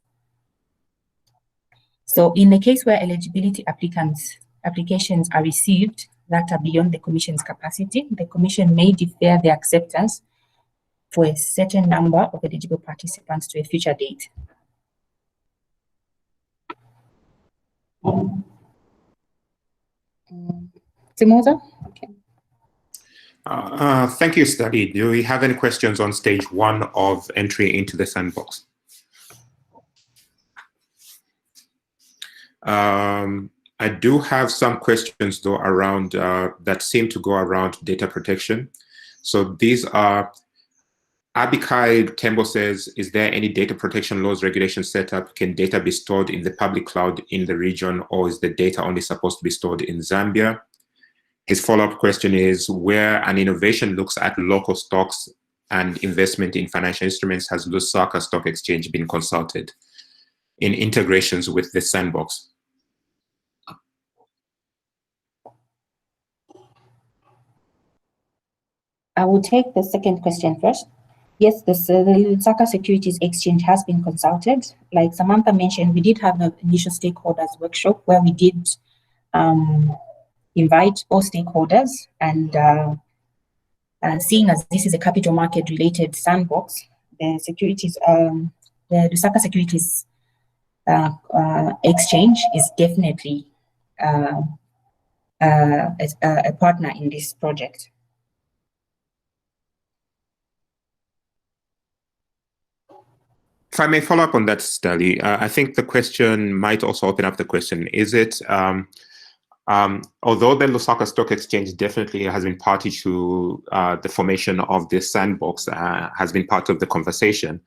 So in the case where eligibility applications are received that are beyond the Commission's capacity, the Commission may defer the acceptance for a certain number of eligible participants to a future date. Timoza? Okay. Thank you, Study. Do we have any questions on stage 1 of entry into the sandbox? I do have some questions though around that seem to go around data protection. So these are, Abikai Tembo says, is there any data protection laws, regulations set up? Can data be stored in the public cloud in the region, or is the data only supposed to be stored in Zambia? His follow-up question is, where an innovation looks at local stocks and investment in financial instruments, has Lusaka Stock Exchange been consulted in integrations with the sandbox? I will take the second question first. Yes, the Lusaka Securities Exchange has been consulted. Like Samantha mentioned, we did have an initial stakeholders workshop where we did invite all stakeholders, and seeing as this is a capital market related sandbox, the Lusaka Securities Exchange is definitely a partner in this project. If I may follow up on that, Study, I think the question might also open up the question, is it, although the Lusaka Stock Exchange definitely has been party to the formation of this sandbox, has been part of the conversation,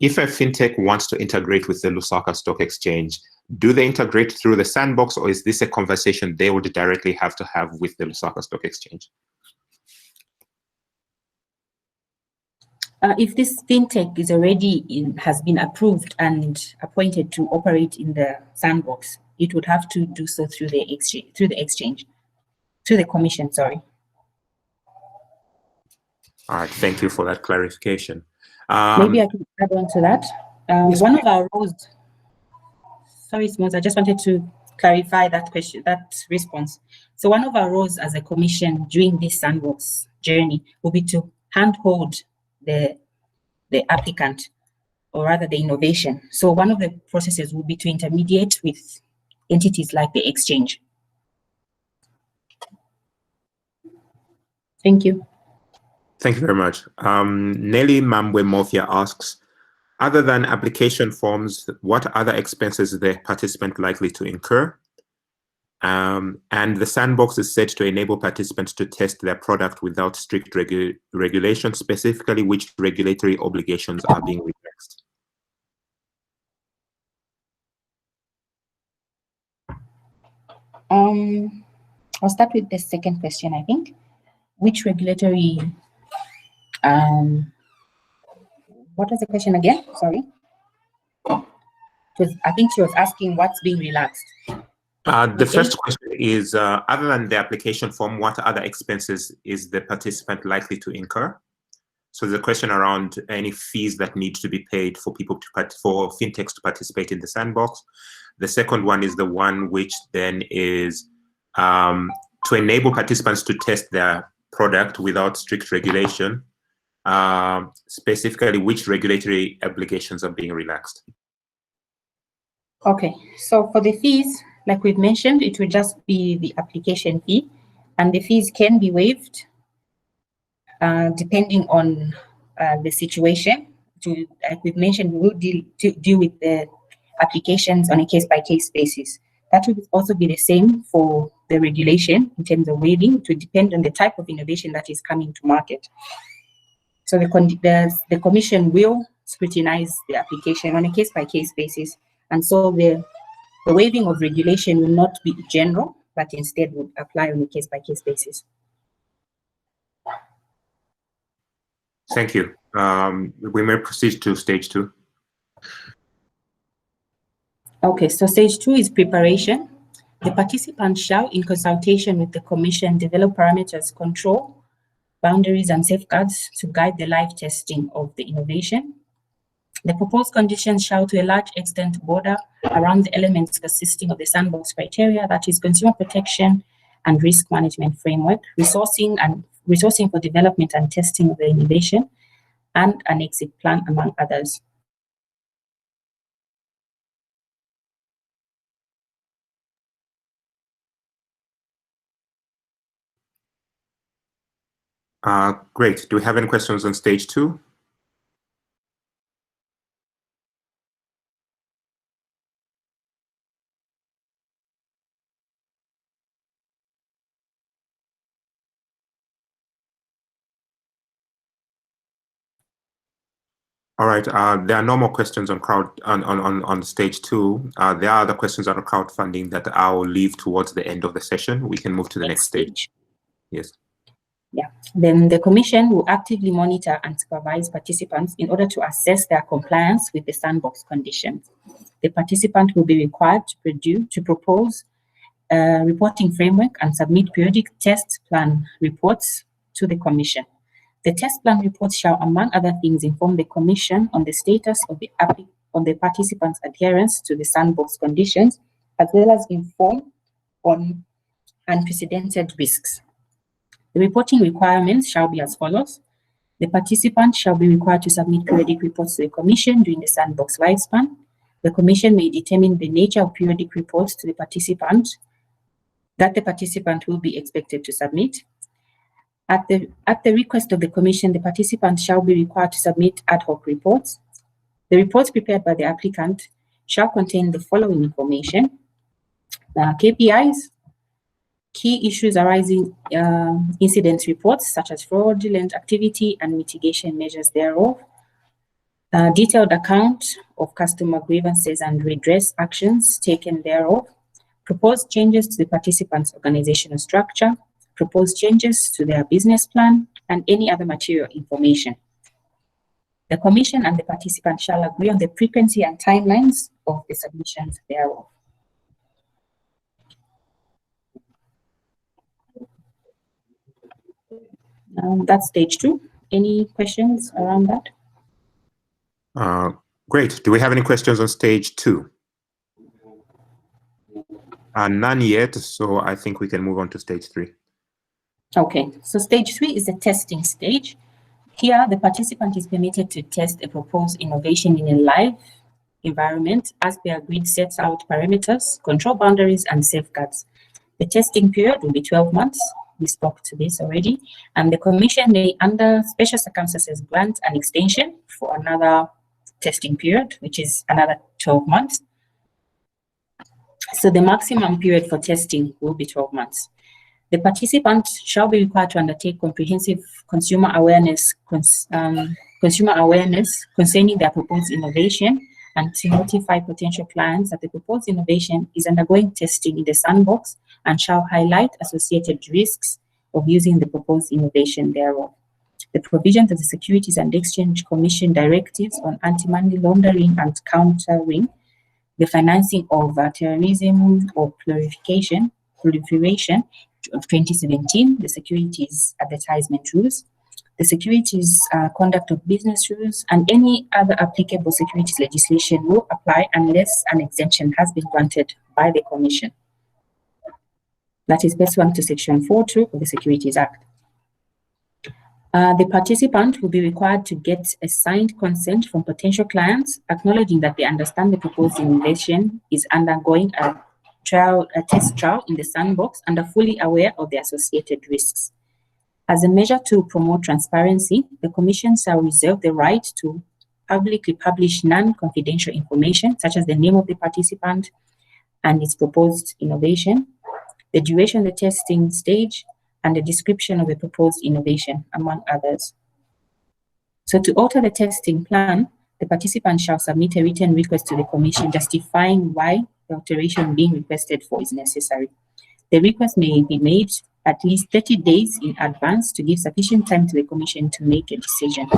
if a fintech wants to integrate with the Lusaka Stock Exchange, do they integrate through the sandbox, or is this a conversation they would directly have to have with the Lusaka Stock Exchange? If this fintech is already has been approved and appointed to operate in the sandbox, it would have to do so through the exchange. to the Commission, sorry. All right, thank you for that clarification. Maybe I can add on to that. Yes, One of our roles, sorry, Smooth, I just wanted to clarify that question, that response. So one of our roles as a Commission during this Sandbox journey will be to handhold the applicant, or rather the innovation. So one of the processes will be to intermediate with entities like the exchange. Thank you. Thank you very much. Nelly Mambwe Mofia asks, other than application forms, what other expenses is the participant likely to incur? And the Sandbox is set to enable participants to test their product without strict regulation, specifically which regulatory obligations are being relaxed. I'll start with the second question, I think. Which regulatory, what was the question again? Sorry. Because I think she was asking what's being relaxed. The first question is, other than the application form, what other expenses is the participant likely to incur? So the question around any fees that need to be paid for people for fintechs to participate in the Sandbox. The second one is the one which then is to enable participants to test their product without strict regulation, specifically which regulatory obligations are being relaxed. Okay, so for the fees, like we've mentioned, it will just be the application fee, and the fees can be waived depending on the situation. Like we've mentioned, we will deal with the applications on a case-by-case basis. That will also be the same for the regulation in terms of waiving. It will depend on the type of innovation that is coming to market. So the Commission will scrutinize the application on a case-by-case basis, and so the waiving of regulation will not be general, but instead will apply on a case-by-case basis. Thank you. We may proceed to stage 2. Okay, so stage 2 is preparation. The participant shall, in consultation with the Commission, develop parameters, control, boundaries, and safeguards to guide the live testing of the innovation. The proposed conditions shall to a large extent border around the elements consisting of the Sandbox criteria, that is consumer protection and risk management framework, resourcing for development and testing of the innovation, and an exit plan, among others. Great. Do we have any questions on stage 2? All right. There are no more questions on on stage 2. There are other questions on crowdfunding that I'll leave towards the end of the session. We can move to the next stage. Yes. Yeah. Then the Commission will actively monitor and supervise participants in order to assess their compliance with the Sandbox conditions. The participant will be required to propose a reporting framework and submit periodic test plan reports to the Commission. The test plan reports shall, among other things, inform the Commission on the status of the participants' adherence to the Sandbox conditions, as well as inform on unprecedented risks. The reporting requirements shall be as follows. The participant shall be required to submit periodic reports to the Commission during the Sandbox lifespan. The Commission may determine the nature of periodic reports to the participant that the participant will be expected to submit. At the request of the Commission, the participant shall be required to submit ad hoc reports. The reports prepared by the applicant shall contain the following information: KPIs, key issues arising, incident reports such as fraudulent activity and mitigation measures thereof, detailed account of customer grievances and redress actions taken thereof, proposed changes to the participants' organizational structure, proposed changes to their business plan, and any other material information. The Commission and the participant shall agree on the frequency and timelines of the submissions thereof. That's stage 2. Any questions around that? Great. Do we have any questions on stage 2? None yet, so I think we can move on to stage 3. Okay, so stage 3 is the testing stage. Here, the participant is permitted to test a proposed innovation in a live environment as per agreed sets out parameters, control boundaries, and safeguards. The testing period will be 12 months. We spoke to this already. And the Commission may, under special circumstances, grant an extension for another testing period, which is another 12 months. So the maximum period for testing will be 12 months. The participant shall be required to undertake comprehensive consumer awareness concerning their proposed innovation and to notify potential clients that the proposed innovation is undergoing testing in the sandbox and shall highlight associated risks of using the proposed innovation thereof. The provisions of the Securities and Exchange Commission directives on anti-money laundering and countering the financing of terrorism or proliferation of 2017, the Securities Advertisement Rules, the Securities Conduct of Business Rules, and any other applicable securities legislation will apply unless an exemption has been granted by the Commission. That is pursuant to Section 4.2 of the Securities Act. The participant will be required to get a signed consent from potential clients, acknowledging that they understand the proposed innovation is undergoing a test trial in the sandbox and are fully aware of the associated risks. As a measure to promote transparency, the Commission shall reserve the right to publicly publish non-confidential information, such as the name of the participant and its proposed innovation, the duration of the testing stage, and the description of the proposed innovation, among others. So to alter the testing plan, the participant shall submit a written request to the Commission justifying why the alteration being requested for is necessary. The request may be made at least 30 days in advance to give sufficient time to the Commission to make a decision.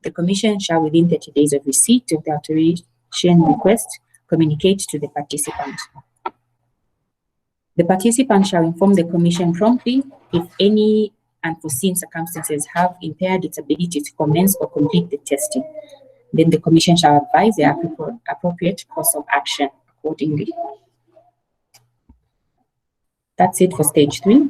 The Commission shall, within 30 days of receipt of the alteration request, communicate to the participant. The participant shall inform the Commission promptly if any unforeseen circumstances have impaired its ability to commence or complete the testing. Then the Commission shall advise the appropriate course of action accordingly. That's it for stage 3.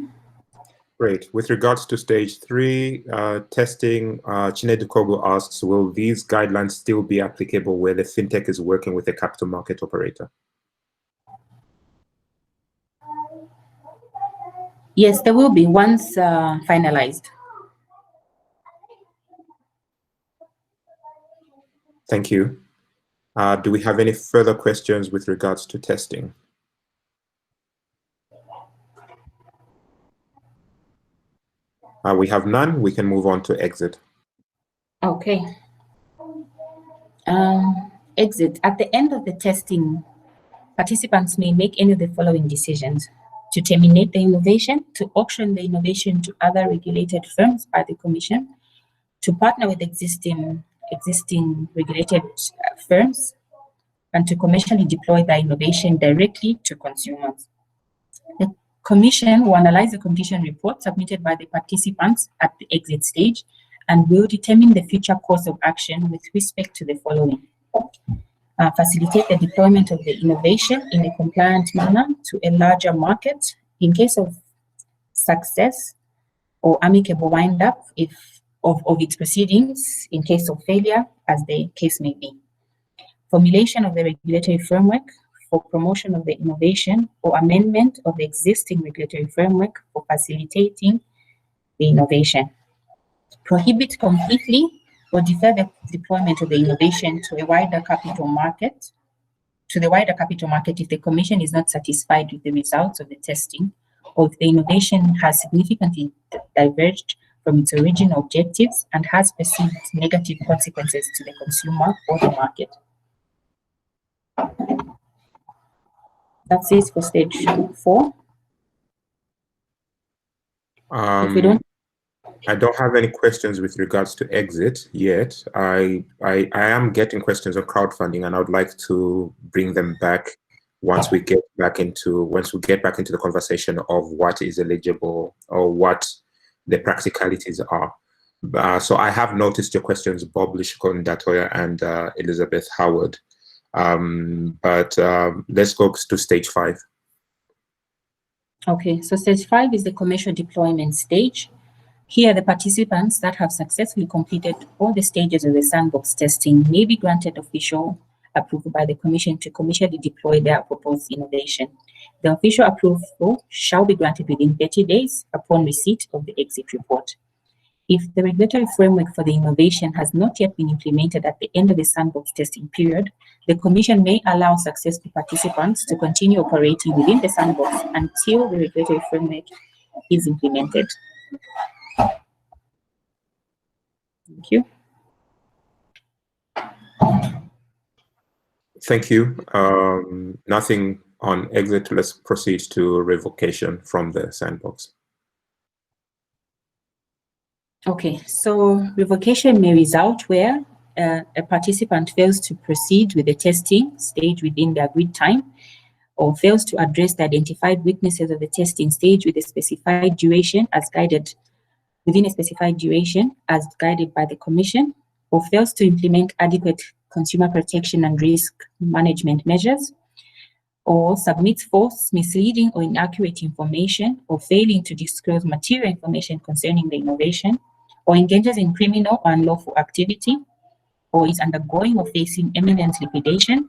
Great. With regards to stage 3 testing, Chinedu Kogo asks, will these guidelines still be applicable where the fintech is working with a capital market operator? Yes, there will be once finalized. Thank you. Do we have any further questions with regards to testing? We have none. We can move on to exit. Okay. Exit. At the end of the testing, participants may make any of the following decisions: to terminate the innovation, to auction the innovation to other regulated firms by the Commission, to partner with existing regulated firms, and to commercially deploy the innovation directly to consumers. The Commission will analyze the condition report submitted by the participants at the exit stage and will determine the future course of action with respect to the following. Facilitate the deployment of the innovation in a compliant manner to a larger market in case of success or amicable wind-up of its proceedings in case of failure, as the case may be. Formulation of the regulatory framework for promotion of the innovation or amendment of the existing regulatory framework for facilitating the innovation. Prohibit completely or defer the deployment of the innovation to a wider capital market, if the Commission is not satisfied with the results of the testing, or if the innovation has significantly diverged from its original objectives and has perceived negative consequences to the consumer or the market. That's it for stage 4. If we don't, I don't have any questions with regards to exit yet. I am getting questions on crowdfunding, and I would like to bring them back once we get back into the conversation of what is eligible or what the practicalities are. So I have noticed your questions, Bob Lishkon, Datoya, and Elizabeth Howard. Let's go to stage 5. Okay, so stage 5 is the commercial deployment stage. Here, the participants that have successfully completed all the stages of the sandbox testing may be granted official approval by the Commission to commercially deploy their proposed innovation. The official approval shall be granted within 30 days upon receipt of the exit report. If the regulatory framework for the innovation has not yet been implemented at the end of the sandbox testing period, the Commission may allow successful participants to continue operating within the sandbox until the regulatory framework is implemented. Thank you. Thank you. Nothing on exit. Let's proceed to revocation from the sandbox. Okay, so revocation may result where a participant fails to proceed with the testing stage within the agreed time, or fails to address the identified weaknesses of the testing stage with a specified duration as guided within a specified duration as guided by the Commission, or fails to implement adequate consumer protection and risk management measures, or submits false, misleading, or inaccurate information, or failing to disclose material information concerning the innovation, or engages in criminal or unlawful activity, or is undergoing or facing imminent liquidation,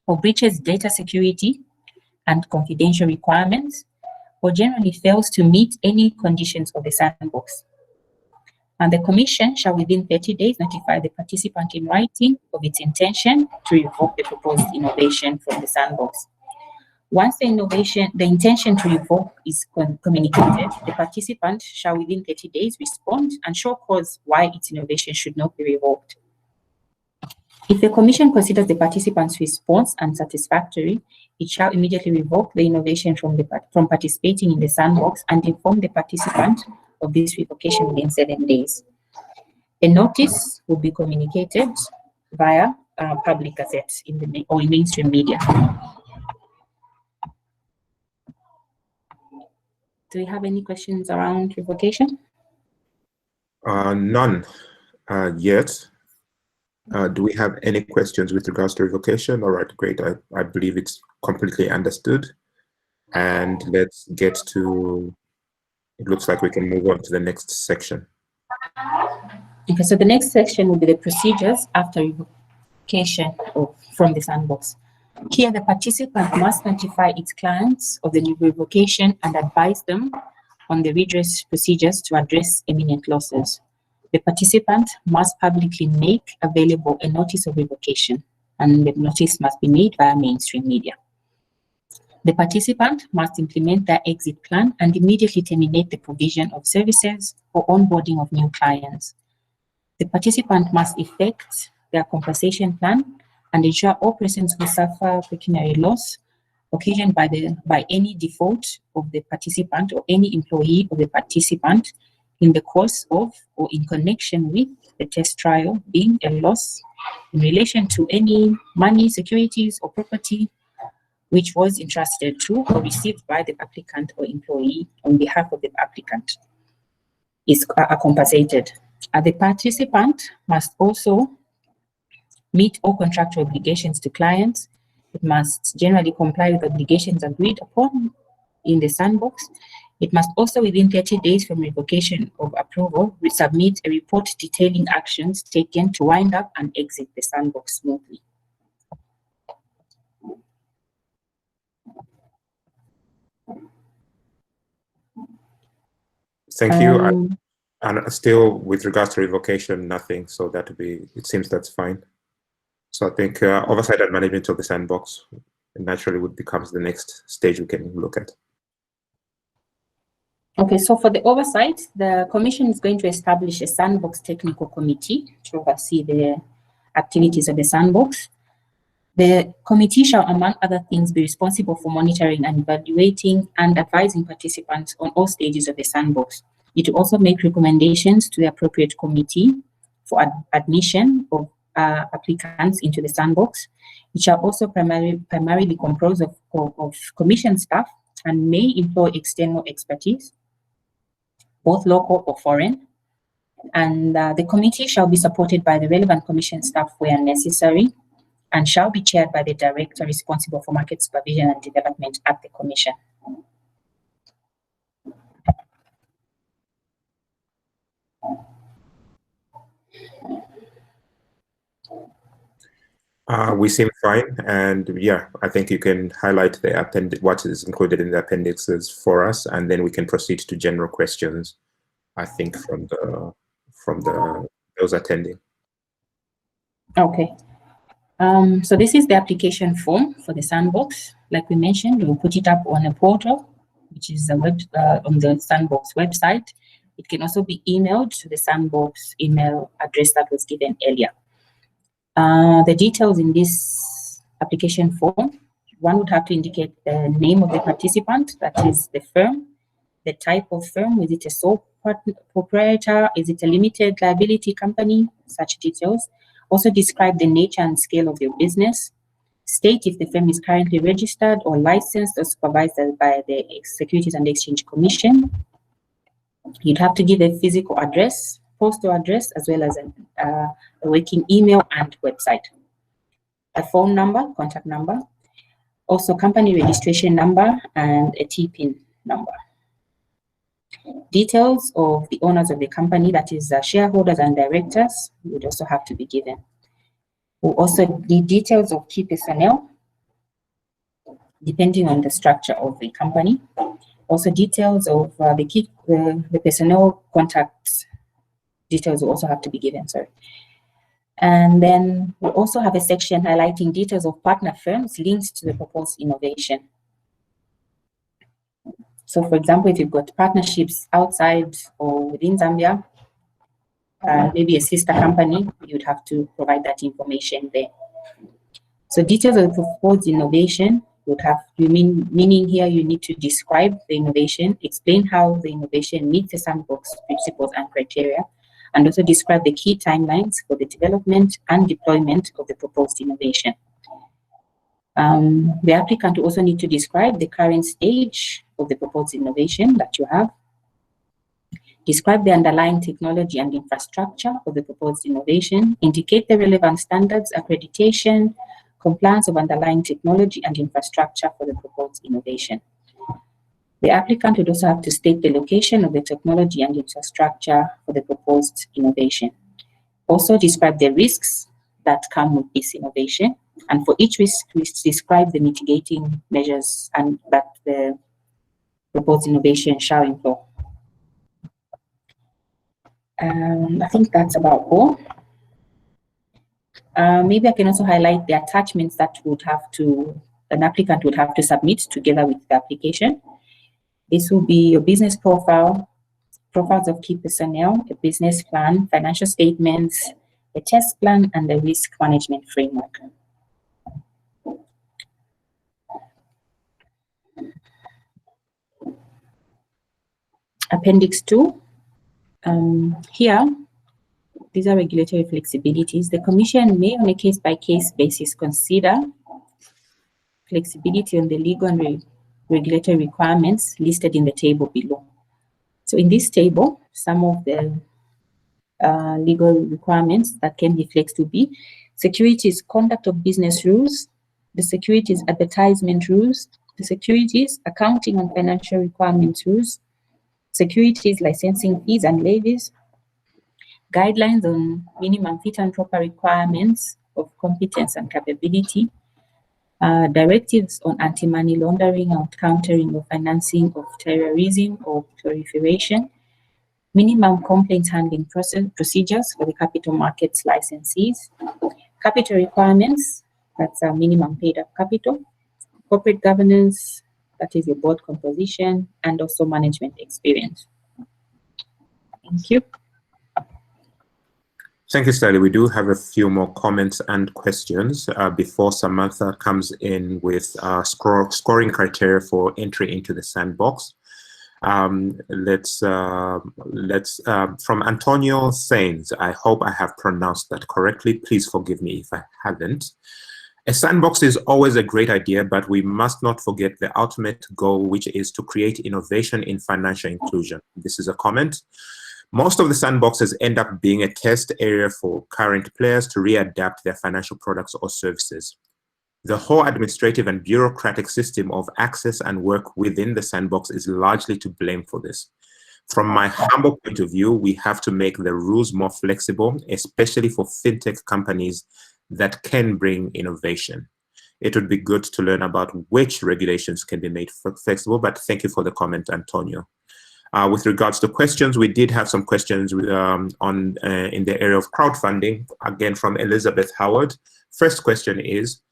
or breaches data security and confidential requirements, or generally fails to meet any conditions of the sandbox. And the Commission shall within 30 days notify the participant in writing of its intention to revoke the proposed innovation from the sandbox. Once the intention to revoke is communicated, the participant shall within 30 days respond and show cause why its innovation should not be revoked. If the Commission considers the participant's response unsatisfactory, it shall immediately revoke the innovation from participating in the sandbox and inform the participant of this revocation within 7 days. A notice will be communicated via public gazette or in mainstream media. Do we have any questions around revocation? None yet. Do we have any questions with regards to revocation? All right, great. I believe it's completely understood. And let's get to, it looks like we can move on to the next section. Okay, so the next section will be the procedures after revocation from the sandbox. Here, the participant must notify its clients of the new revocation and advise them on the redress procedures to address imminent losses. The participant must publicly make available a notice of revocation, and the notice must be made via mainstream media. The participant must implement their exit plan and immediately terminate the provision of services or onboarding of new clients. The participant must effect their compensation plan and ensure all persons who suffer pecuniary loss occasioned by any default of the participant or any employee of the participant in the course of or in connection with the test trial being a loss in relation to any money, securities, or property which was entrusted to or received by the applicant or employee on behalf of the applicant are compensated. The participant must also meet all contractual obligations to clients. It must generally comply with obligations agreed upon in the sandbox. It must also, within 30 days from revocation of approval, submit a report detailing actions taken to wind up and exit the sandbox smoothly. Thank you. And still, with regards to revocation, nothing. So that would be, it seems that's fine. So I think oversight and management of the sandbox naturally would becomes the next stage we can look at. Okay, so for the oversight, the Commission is going to establish a sandbox technical committee to oversee the activities of the sandbox. The committee shall, among other things, be responsible for monitoring and evaluating and advising participants on all stages of the sandbox. It will also make recommendations to the appropriate committee for admission of applicants into the sandbox. It shall also primarily compose of Commission staff and may employ external expertise both local or foreign. And the committee shall be supported by the relevant commission staff where necessary, and shall be chaired by the director responsible for market supervision and development at the commission. We seem fine, and yeah, I think you can highlight the what is included in the appendixes for us, and then we can proceed to general questions, I think, from those attending. Okay. So this is the application form for the Sandbox. Like we mentioned, we'll put it up on a portal, which is on the Sandbox website. It can also be emailed to the Sandbox email address that was given earlier. The details in this application form, one would have to indicate the name of the participant, that is the firm, the type of firm, is it a sole proprietor, is it a limited liability company, such details. Also describe the nature and scale of your business. State if the firm is currently registered or licensed or supervised by the Securities and Exchange Commission. You'd have to give a physical address, postal address, as well as a working email and website. A phone number, contact number, also company registration number and a TPIN number. Details of the owners of the company, that is shareholders and directors, would also have to be given. Also the details of key personnel, depending on the structure of the company. Also details of the personnel contacts details will also have to be given, sorry. And then we also have a section highlighting details of partner firms linked to the proposed innovation. So for example, if you've got partnerships outside or within Zambia, maybe a sister company, you'd have to provide that information there. So details of the proposed innovation would have, meaning here you need to describe the innovation, explain how the innovation meets the Sandbox principles and criteria, and also describe the key timelines for the development and deployment of the proposed innovation. The applicant will also need to describe the current stage of the proposed innovation that you have, describe the underlying technology and infrastructure of the proposed innovation, indicate the relevant standards, accreditation, compliance of underlying technology and infrastructure for the proposed innovation. The applicant would also have to state the location of the technology and infrastructure for the proposed innovation. Also describe the risks that come with this innovation, and for each risk, describe the mitigating measures and that the proposed innovation shall employ. I think that's about all. Maybe I can also highlight the attachments that an applicant would have to submit together with the application. This will be your business profile, profiles of key personnel, a business plan, financial statements, a test plan, and a risk management framework. Appendix 2. Here, these are regulatory flexibilities. The Commission may, on a case-by-case basis, consider flexibility on the legal and regulatory requirements listed in the table below. So in this table, some of the legal requirements that can be flexed to be securities conduct of business rules, the securities advertisement rules, the securities accounting and financial requirements rules, securities licensing fees and levies, guidelines on minimum fit and proper requirements of competence and capability, directives on anti-money laundering and countering of financing of terrorism or proliferation, minimum complaints handling procedures for the capital markets licensees, capital requirements, that's a minimum paid up capital, corporate governance, that is your board composition, and also management experience. Thank you. Thank you, Sally. We do have a few more comments and questions before Samantha comes in with scoring criteria for entry into the Sandbox. From Antonio Sainz, I hope I have pronounced that correctly. Please forgive me if I haven't. A sandbox is always a great idea, but we must not forget the ultimate goal, which is to create innovation in financial inclusion. This is a comment. Most of the sandboxes end up being a test area for current players to readapt their financial products or services. The whole administrative and bureaucratic system of access and work within the sandbox is largely to blame for this. From my humble point of view, we have to make the rules more flexible, especially for fintech companies that can bring innovation. It would be good to learn about which regulations can be made flexible, but thank you for the comment, Antonio. With regards to questions, we did have some questions in the area of crowdfunding, again from Elizabeth Howard. First question is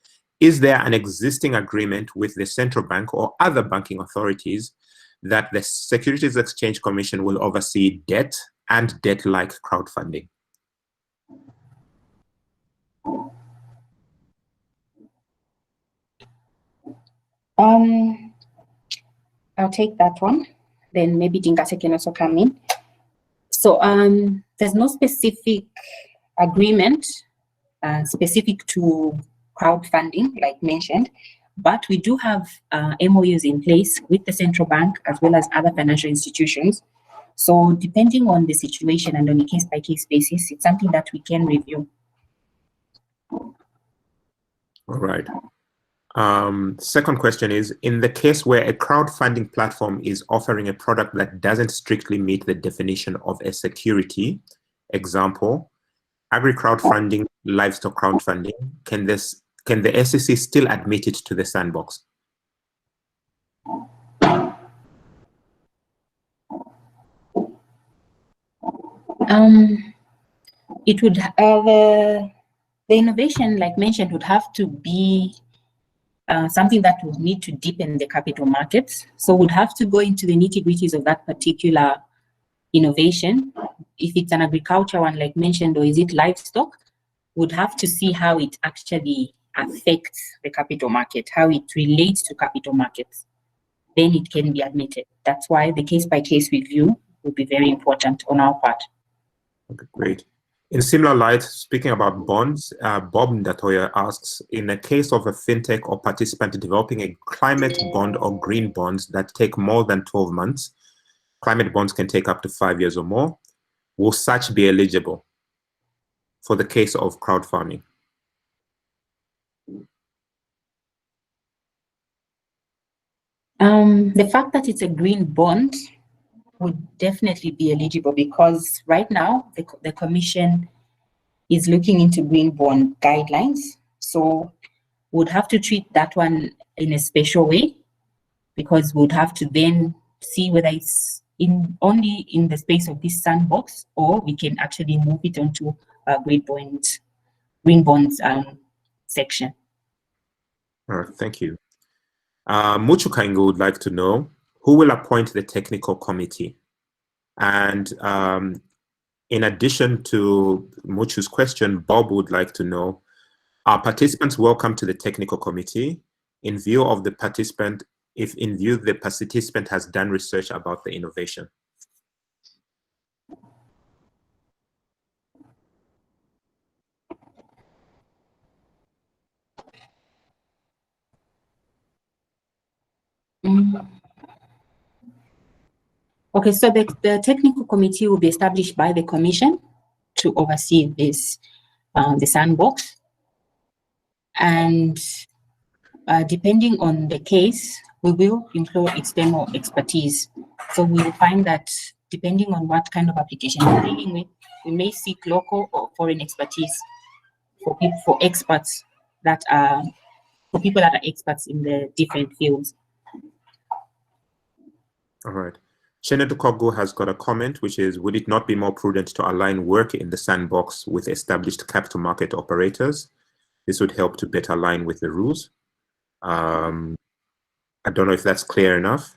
there an existing agreement with the central bank or other banking authorities that the Securities Exchange Commission will oversee debt and debt-like crowdfunding? I'll take that one. Then maybe Dingase can also come in. So there's no specific agreement specific to crowdfunding, like mentioned, but we do have MOUs in place with the central bank as well as other financial institutions. So depending on the situation and on a case-by-case basis, it's something that we can review. All right. Second question is, in the case where a crowdfunding platform is offering a product that doesn't strictly meet the definition of a security, example, agri-crowdfunding, livestock crowdfunding, can the SEC still admit it to the sandbox? It would the innovation, like mentioned, would have to be something that would need to deepen the capital markets. So would have to go into the nitty-gritties of that particular innovation. If it's an agriculture one, like mentioned, or is it livestock, would have to see how it actually affects the capital market, how it relates to capital markets. Then it can be admitted. That's why the case-by-case review will be very important on our part. Okay, great. In similar light, speaking about bonds, Bob Ndatoya asks, in a case of a fintech or participant developing a climate bond or green bonds that take more than 12 months, climate bonds can take up to 5 years or more, will such be eligible for the case of crowdfunding? The fact that it's a green bond would definitely be eligible, because right now the Commission is looking into green bond guidelines. So we'd have to treat that one in a special way, because we'd have to then see whether it's only in the space of this sandbox, or we can actually move it onto a green bonds section. All right, thank you. Muchu Kaingo would like to know, who will appoint the technical committee? And in addition to Muchu's question, Bob would like to know, are participants welcome to the technical committee in view of the participant, if in view the participant has done research about the innovation? Okay, so the technical committee will be established by the Commission to oversee this, the sandbox. And depending on the case, we will employ external expertise. So we will find that depending on what kind of application we're dealing with, we may seek local or foreign expertise for experts that are, for people that are experts in the different fields. All right. Shenedu Kogu has got a comment, which is, would it not be more prudent to align work in the sandbox with established capital market operators? This would help to better align with the rules. I don't know if that's clear enough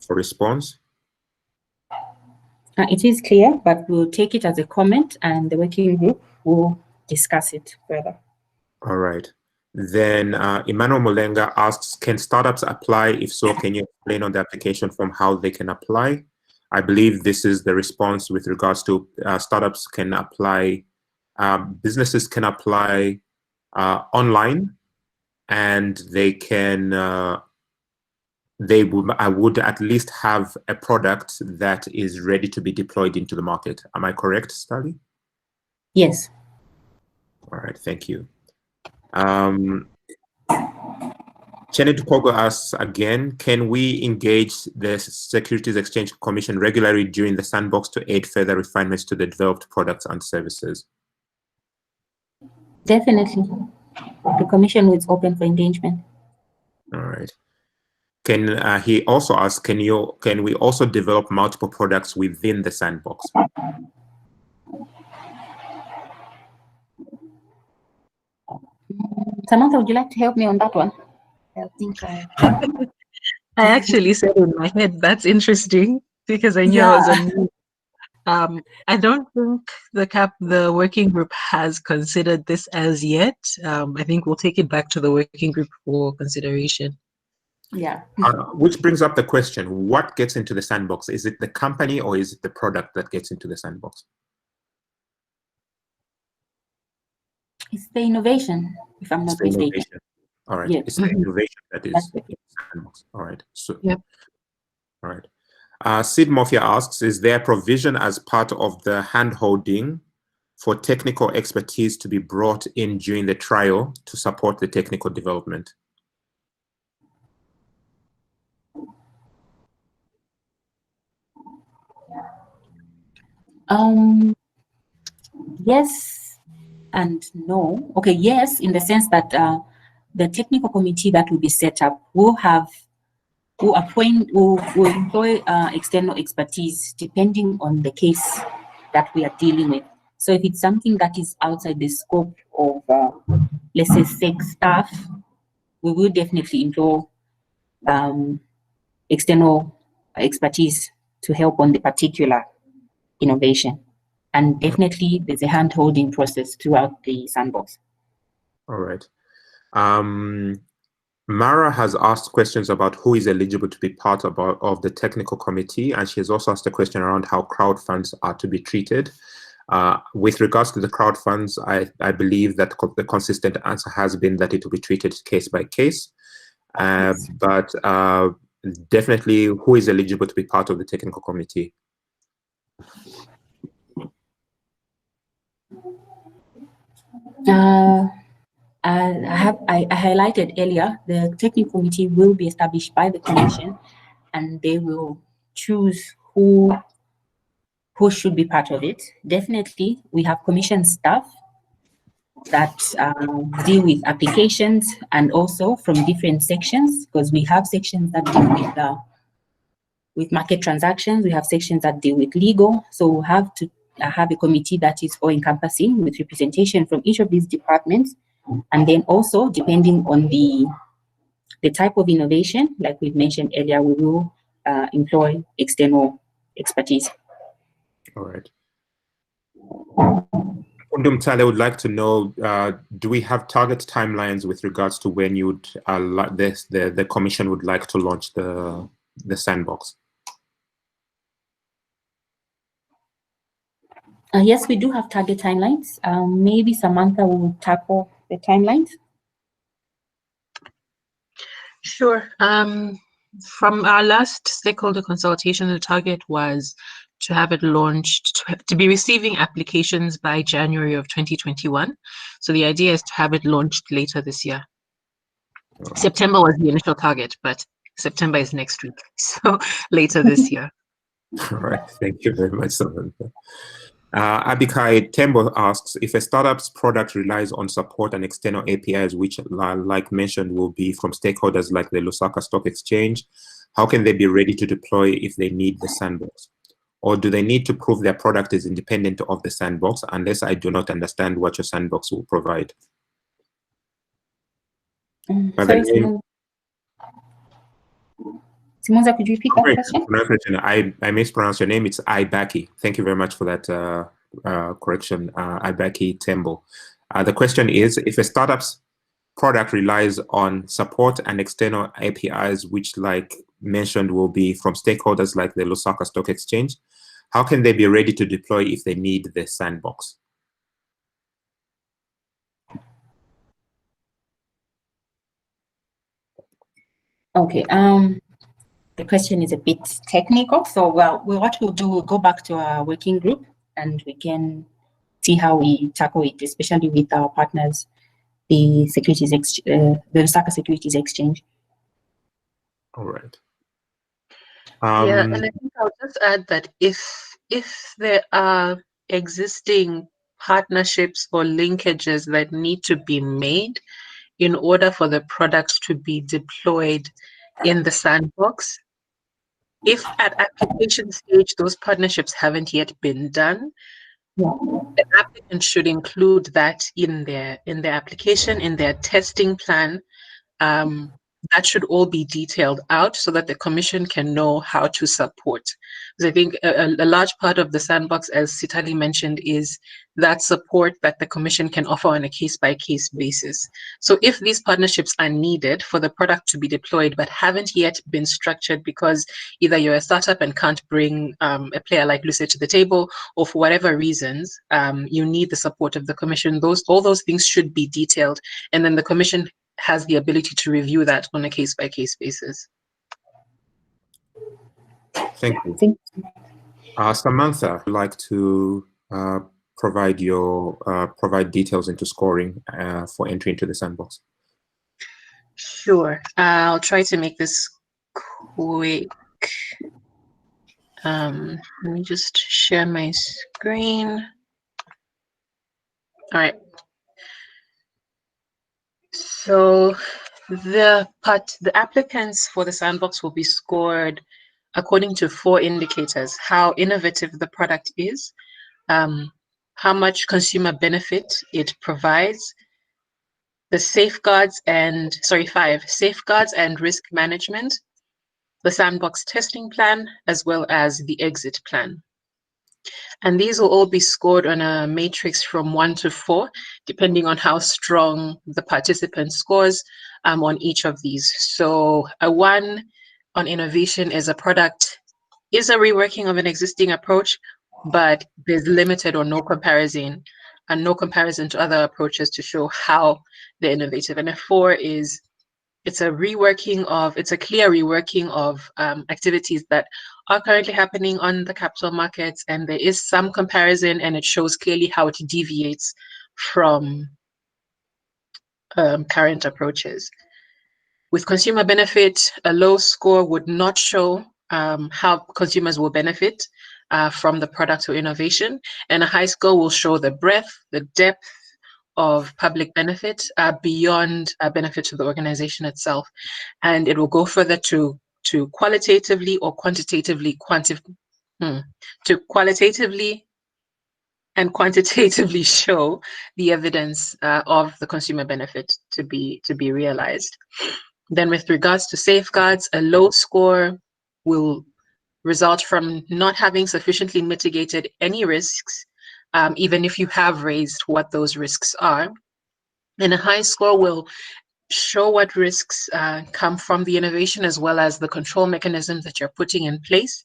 for response. It is clear, but we'll take it as a comment and the working group will discuss it further. All right. Then Emmanuel Molenga asks, can startups apply? If so, can you explain on the application form how they can apply? I believe this is the response with regards to startups can apply, businesses can apply online, and they can I would at least have a product that is ready to be deployed into the market. Am I correct, Stali? Yes. All right, thank you. Chenet Kogo asks again, can we engage the Securities Exchange Commission regularly during the sandbox to aid further refinements to the developed products and services? Definitely. The Commission is open for engagement. All right. Can he also asks, can we also develop multiple products within the sandbox? Samantha, would you like to help me on that one? I think I actually said in my head, that's interesting, because I knew I was on mute. I don't think the working group has considered this as yet. I think we'll take it back to the working group for consideration. Yeah. Which brings up the question, what gets into the sandbox? Is it the company or is it the product that gets into the sandbox? It's the innovation, if I'm not mistaken. All right. Yes. It's the innovation that is in the sandbox. All right. So, yep. All right. Sid Mafia asks, is there provision as part of the hand-holding for technical expertise to be brought in during the trial to support the technical development? Yes and no. Okay, yes, in the sense that the technical committee that will be set up will employ external expertise depending on the case that we are dealing with. So if it's something that is outside the scope of, let's say, SEC staff, we will definitely employ external expertise to help on the particular innovation. And definitely there's a hand-holding process throughout the sandbox. All right. Mara has asked questions about who is eligible to be part of the technical committee, and she has also asked a question around how crowd funds are to be treated. With regards to the crowd funds, I believe that the consistent answer has been that it will be treated case by case. But definitely, who is eligible to be part of the technical committee? I highlighted earlier, the technical committee will be established by the Commission, and they will choose who should be part of it. Definitely, we have Commission staff that deal with applications and also from different sections, because we have sections that deal with market transactions, we have sections that deal with legal. So we have to have a committee that is all-encompassing with representation from each of these departments. And then also, depending on the type of innovation, like we've mentioned earlier, we will employ external expertise. All right. Undum Tale would like to know, do we have target timelines with regards to when you'd the Commission would like to launch the sandbox? Yes, we do have target timelines. Maybe Samantha will tackle the timelines. Sure. From our last stakeholder consultation, the target was to have it launched, to be receiving applications by January of 2021. So the idea is to have it launched later this year. September was the initial target, but September is next week, so later this year. All right, thank you very much, Samantha. Abikai Tembo asks, if a startup's product relies on support and external APIs, which, like mentioned, will be from stakeholders like the Lusaka Stock Exchange, how can they be ready to deploy if they need the sandbox? Or do they need to prove their product is independent of the sandbox, unless I do not understand what your sandbox will provide? Sorry, Simonza, could you repeat that question? I mispronounced your name. It's Ibaki. Thank you very much for that correction, Ibaki Tembo. The question is, if a startup's product relies on support and external APIs, which, like mentioned, will be from stakeholders like the Lusaka Stock Exchange, how can they be ready to deploy if they need the sandbox? Okay. The question is a bit technical, so what we'll do, we'll go back to our working group and we can see how we tackle it, especially with our partners, the Lusaka Securities Exchange. All right. Yeah, and I think I'll just add that if there are existing partnerships or linkages that need to be made in order for the product to be deployed in the sandbox, if at application stage those partnerships haven't yet been done, the applicant should include that in their application, in their testing plan. That should all be detailed out so that the Commission can know how to support. Because I think a large part of the sandbox, as Sitali mentioned, is that support that the Commission can offer on a case-by-case basis. So if these partnerships are needed for the product to be deployed but haven't yet been structured because either you're a startup and can't bring a player like Lucid to the table, or for whatever reasons, you need the support of the Commission, all those things should be detailed, and then the Commission has the ability to review that on a case-by-case basis. Thank you. Samantha, would you like to provide details into scoring for entry into the sandbox? Sure. I'll try to make this quick. Let me just share my screen. All right. So the applicants for the sandbox will be scored according to 4 indicators: how innovative the product is, how much consumer benefit it provides, the 5 safeguards and risk management, the sandbox testing plan, as well as the exit plan. And these will all be scored on a matrix from 1 to 4, depending on how strong the participant scores on each of these. So a 1 on innovation is a product is a reworking of an existing approach, but there's limited or no comparison to other approaches to show how they're innovative. And a 4 is it's a clear reworking of activities that are currently happening on the capital markets, and there is some comparison, and it shows clearly how it deviates from current approaches. With consumer benefit, a low score would not show how consumers will benefit from the product or innovation, and a high score will show the breadth, the depth of public benefit beyond benefit to the organization itself. And it will go further to qualitatively or quantitatively and quantitatively show the evidence of the consumer benefit to be realized. Then with regards to safeguards, a low score will result from not having sufficiently mitigated any risks, even if you have raised what those risks are. And a high score will show what risks come from the innovation, as well as the control mechanisms that you're putting in place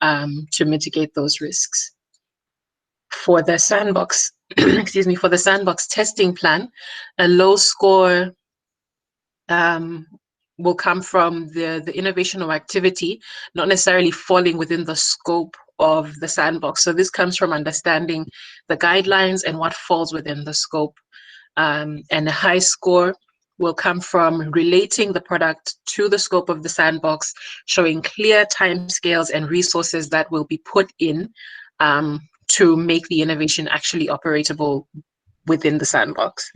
to mitigate those risks. For the sandbox, for the sandbox testing plan, a low score will come from the innovation or activity not necessarily falling within the scope of the sandbox. So this comes from understanding the guidelines and what falls within the scope. And a high score will come from relating the product to the scope of the sandbox, showing clear timescales and resources that will be put in to make the innovation actually operatable within the sandbox.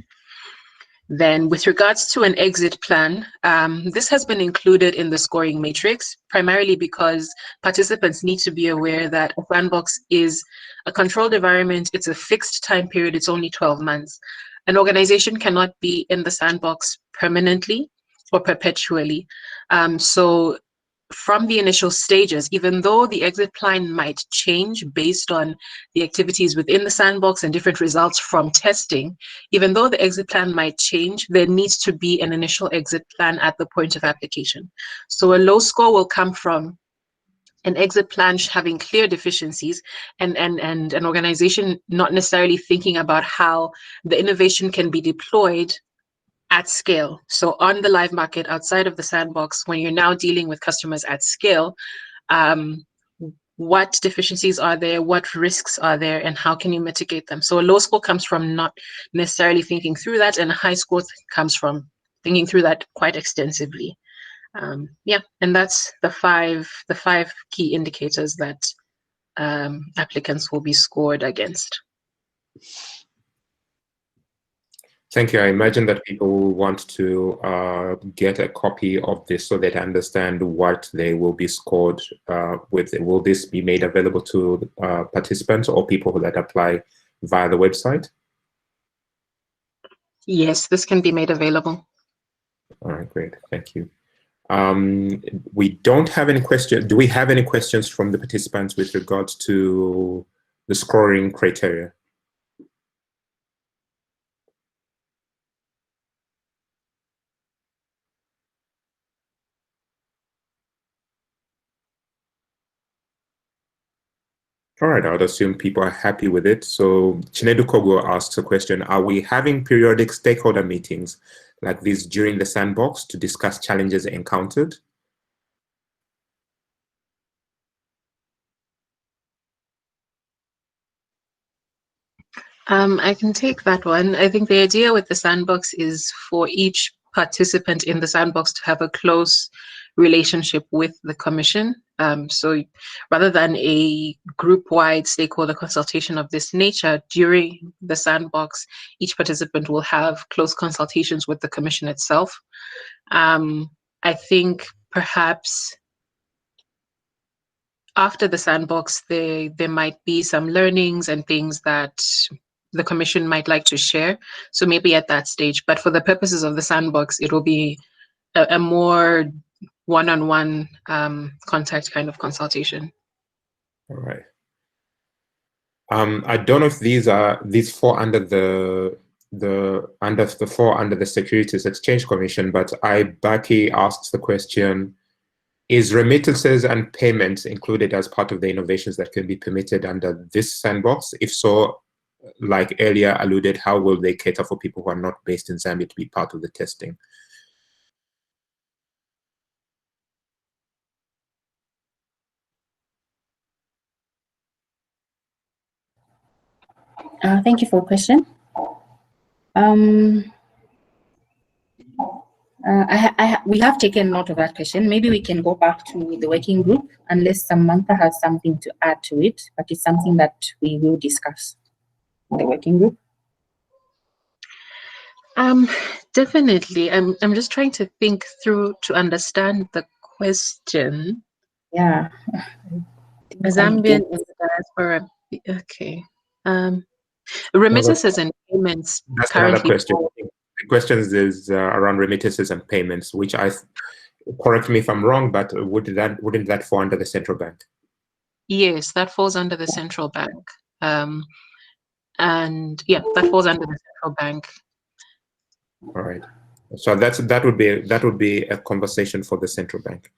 Then with regards to an exit plan, this has been included in the scoring matrix, primarily because participants need to be aware that a sandbox is a controlled environment. It's a fixed time period. It's only 12 months. An organization cannot be in the sandbox permanently or perpetually. So from the initial stages, even though the exit plan might change based on the activities within the sandbox and different results from testing, even though the exit plan might change, there needs to be an initial exit plan at the point of application. So a low score will come from an exit plan having clear deficiencies and an organization not necessarily thinking about how the innovation can be deployed at scale. So on the live market, outside of the sandbox, when you're now dealing with customers at scale, what deficiencies are there, what risks are there, and how can you mitigate them? So a low score comes from not necessarily thinking through that, and a high score comes from thinking through that quite extensively. Yeah, and that's the five key indicators that applicants will be scored against. Thank you. I imagine that people will want to get a copy of this so they understand what they will be scored with. Will this be made available to participants or people that apply via the website? Yes, this can be made available. All right, great. Thank you. We don't have any questions. Do we have any questions from the participants with regards to the scoring criteria? All right, I would assume people are happy with it. So Chinedu Kogo asks a question: are we having periodic stakeholder meetings like this during the sandbox to discuss challenges encountered? I can take that one. I think the idea with the sandbox is for each participant in the sandbox to have a close relationship with the commission. So rather than a group-wide stakeholder consultation of this nature, during the sandbox, each participant will have close consultations with the commission itself. I think perhaps after the sandbox, there might be some learnings and things that the commission might like to share. So maybe at that stage, but for the purposes of the sandbox, it will be a more one-on-one contact kind of consultation. All right. I don't know if these fall under the Securities Exchange Commission, but Baki asks the question: is remittances and payments included as part of the innovations that can be permitted under this sandbox? If so, like earlier alluded, how will they cater for people who are not based in Zambia to be part of the testing? Thank you for the question. We have taken note of that question. Maybe we can go back to the working group unless Samantha has something to add to it, but it's something that we will discuss in the working group. Definitely. I'm just trying to think through to understand the question. Yeah. Zambian in the diaspora. Okay. Remittances and payments. That's another question. The question is around remittances and payments, which correct me if I'm wrong, but wouldn't that fall under the central bank? Yes, that falls under the central bank. And yeah, that falls under the central bank. All right. So that would be a conversation for the central bank.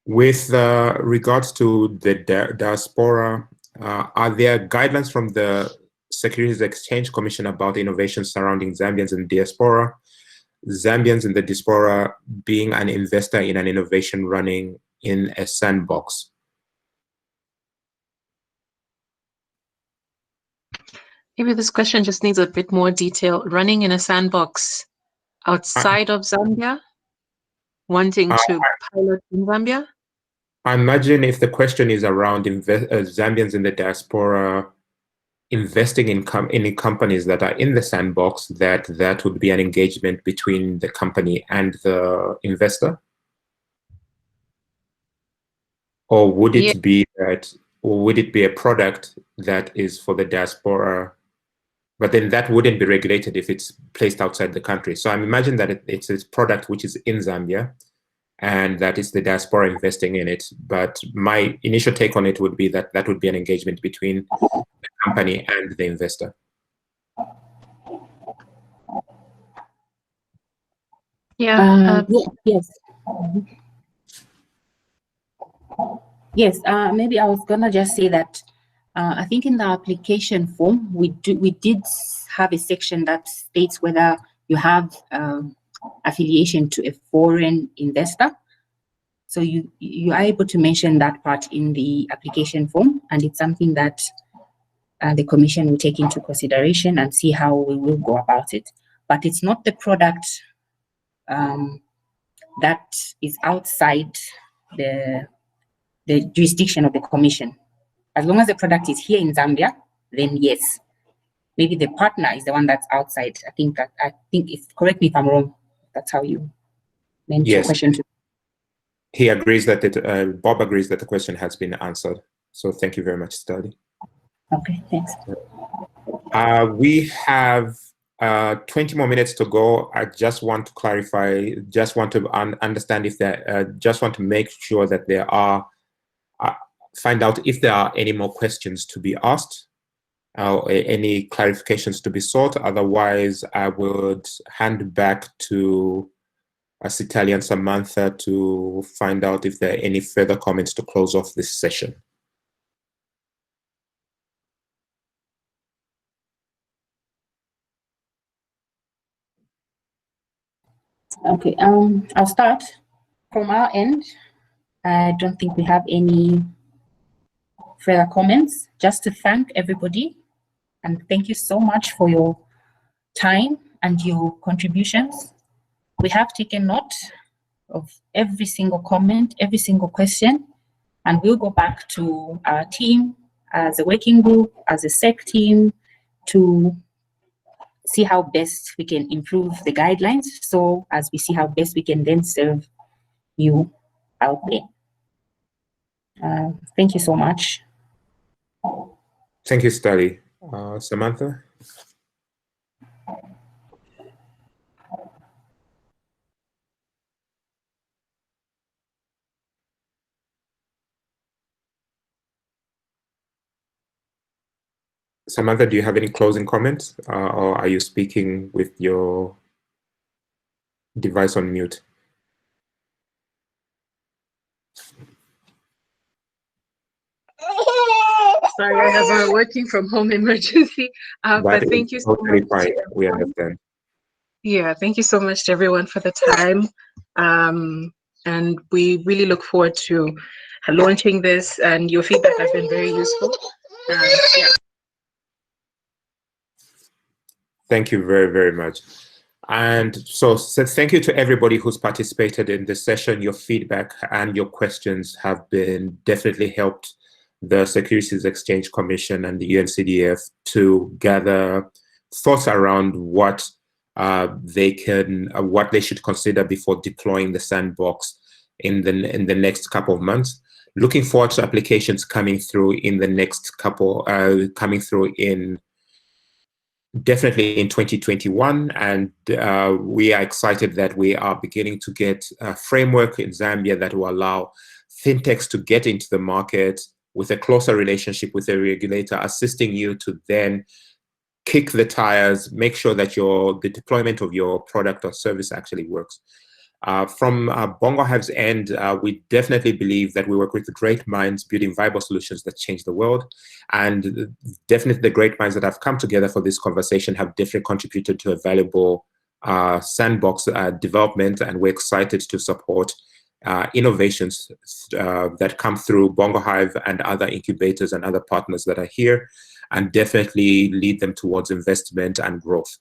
With regards to the diaspora, are there guidelines from the Securities Exchange Commission about innovations surrounding Zambians in the diaspora? Zambians in the diaspora being an investor in an innovation running in a sandbox? Maybe this question just needs a bit more detail. Running in a sandbox outside of Zambia? Wanting to pilot in Zambia? I imagine if the question is around Zambians in the diaspora investing in companies that are in the sandbox, that would be an engagement between the company and the investor? Or would it be that, or would it be a product that is for the diaspora, but then that wouldn't be regulated if it's placed outside the country? So I imagine that it's a product which is in Zambia, and that is the diaspora investing in it. But my initial take on it would be that that would be an engagement between the company and the investor. Yeah. Yes. Yes. Maybe I was gonna just say that I think in the application form, we did have a section that states whether you have affiliation to a foreign investor. So you are able to mention that part in the application form, and it's something that the Commission will take into consideration and see how we will go about it. But it's not the product that is outside the jurisdiction of the Commission. As long as the product is here in Zambia, then yes. Maybe the partner is the one that's outside. I think if correct me if I'm wrong, that's how you meant your question to. He agrees that Bob agrees that the question has been answered. So thank you very much, Study. Okay, thanks. We have 20 more minutes to go. I just want to clarify, just want to understand if there, just want to make sure that there are, find out if there are any more questions to be asked, any clarifications to be sought. Otherwise, I would hand back to Sitali and Samantha to find out if there are any further comments to close off this session. Okay, I'll start. From our end, I don't think we have any further comments. Just to thank everybody and thank you so much for your time and your contributions. We have taken note of every single comment, every single question, and we'll go back to our team as a working group, as a SEC team, to see how best we can improve the guidelines. So as we see how best we can then serve you out there. Thank you so much. Thank you, Study. Samantha? Samantha, do you have any closing comments, or are you speaking with your device on mute? Sorry, I have a working from home emergency, but thank you so much. Fine. We understand. Yeah, thank you so much to everyone for the time. And we really look forward to launching this, and your feedback has been very useful. Yeah. Thank you very, very much. And so thank you to everybody who's participated in this session. Your feedback and your questions have been definitely helped the Securities Exchange Commission and the UNCDF to gather thoughts around what they should consider before deploying the Sandbox in the next couple of months. Looking forward to applications coming through in the next couple, definitely in 2021, and we are excited that we are beginning to get a framework in Zambia that will allow fintechs to get into the market with a closer relationship with the regulator, assisting you to then kick the tires, make sure that the deployment of your product or service actually works. From Bongo Hive's end, we definitely believe that we work with great minds building viable solutions that change the world. And definitely the great minds that have come together for this conversation have definitely contributed to a valuable Sandbox development. And we're excited to support innovations that come through Bongo Hive and other incubators and other partners that are here, and definitely lead them towards investment and growth.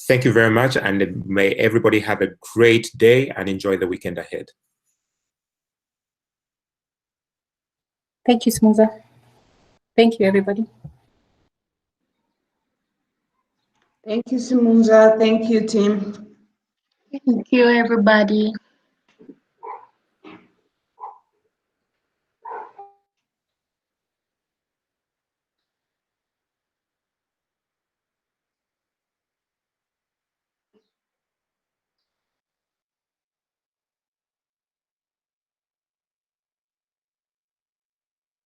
Thank you very much, and may everybody have a great day and enjoy the weekend ahead. Thank you, Smoother. Thank you, everybody. Thank you, Simunza. Thank you, team. Thank you, everybody.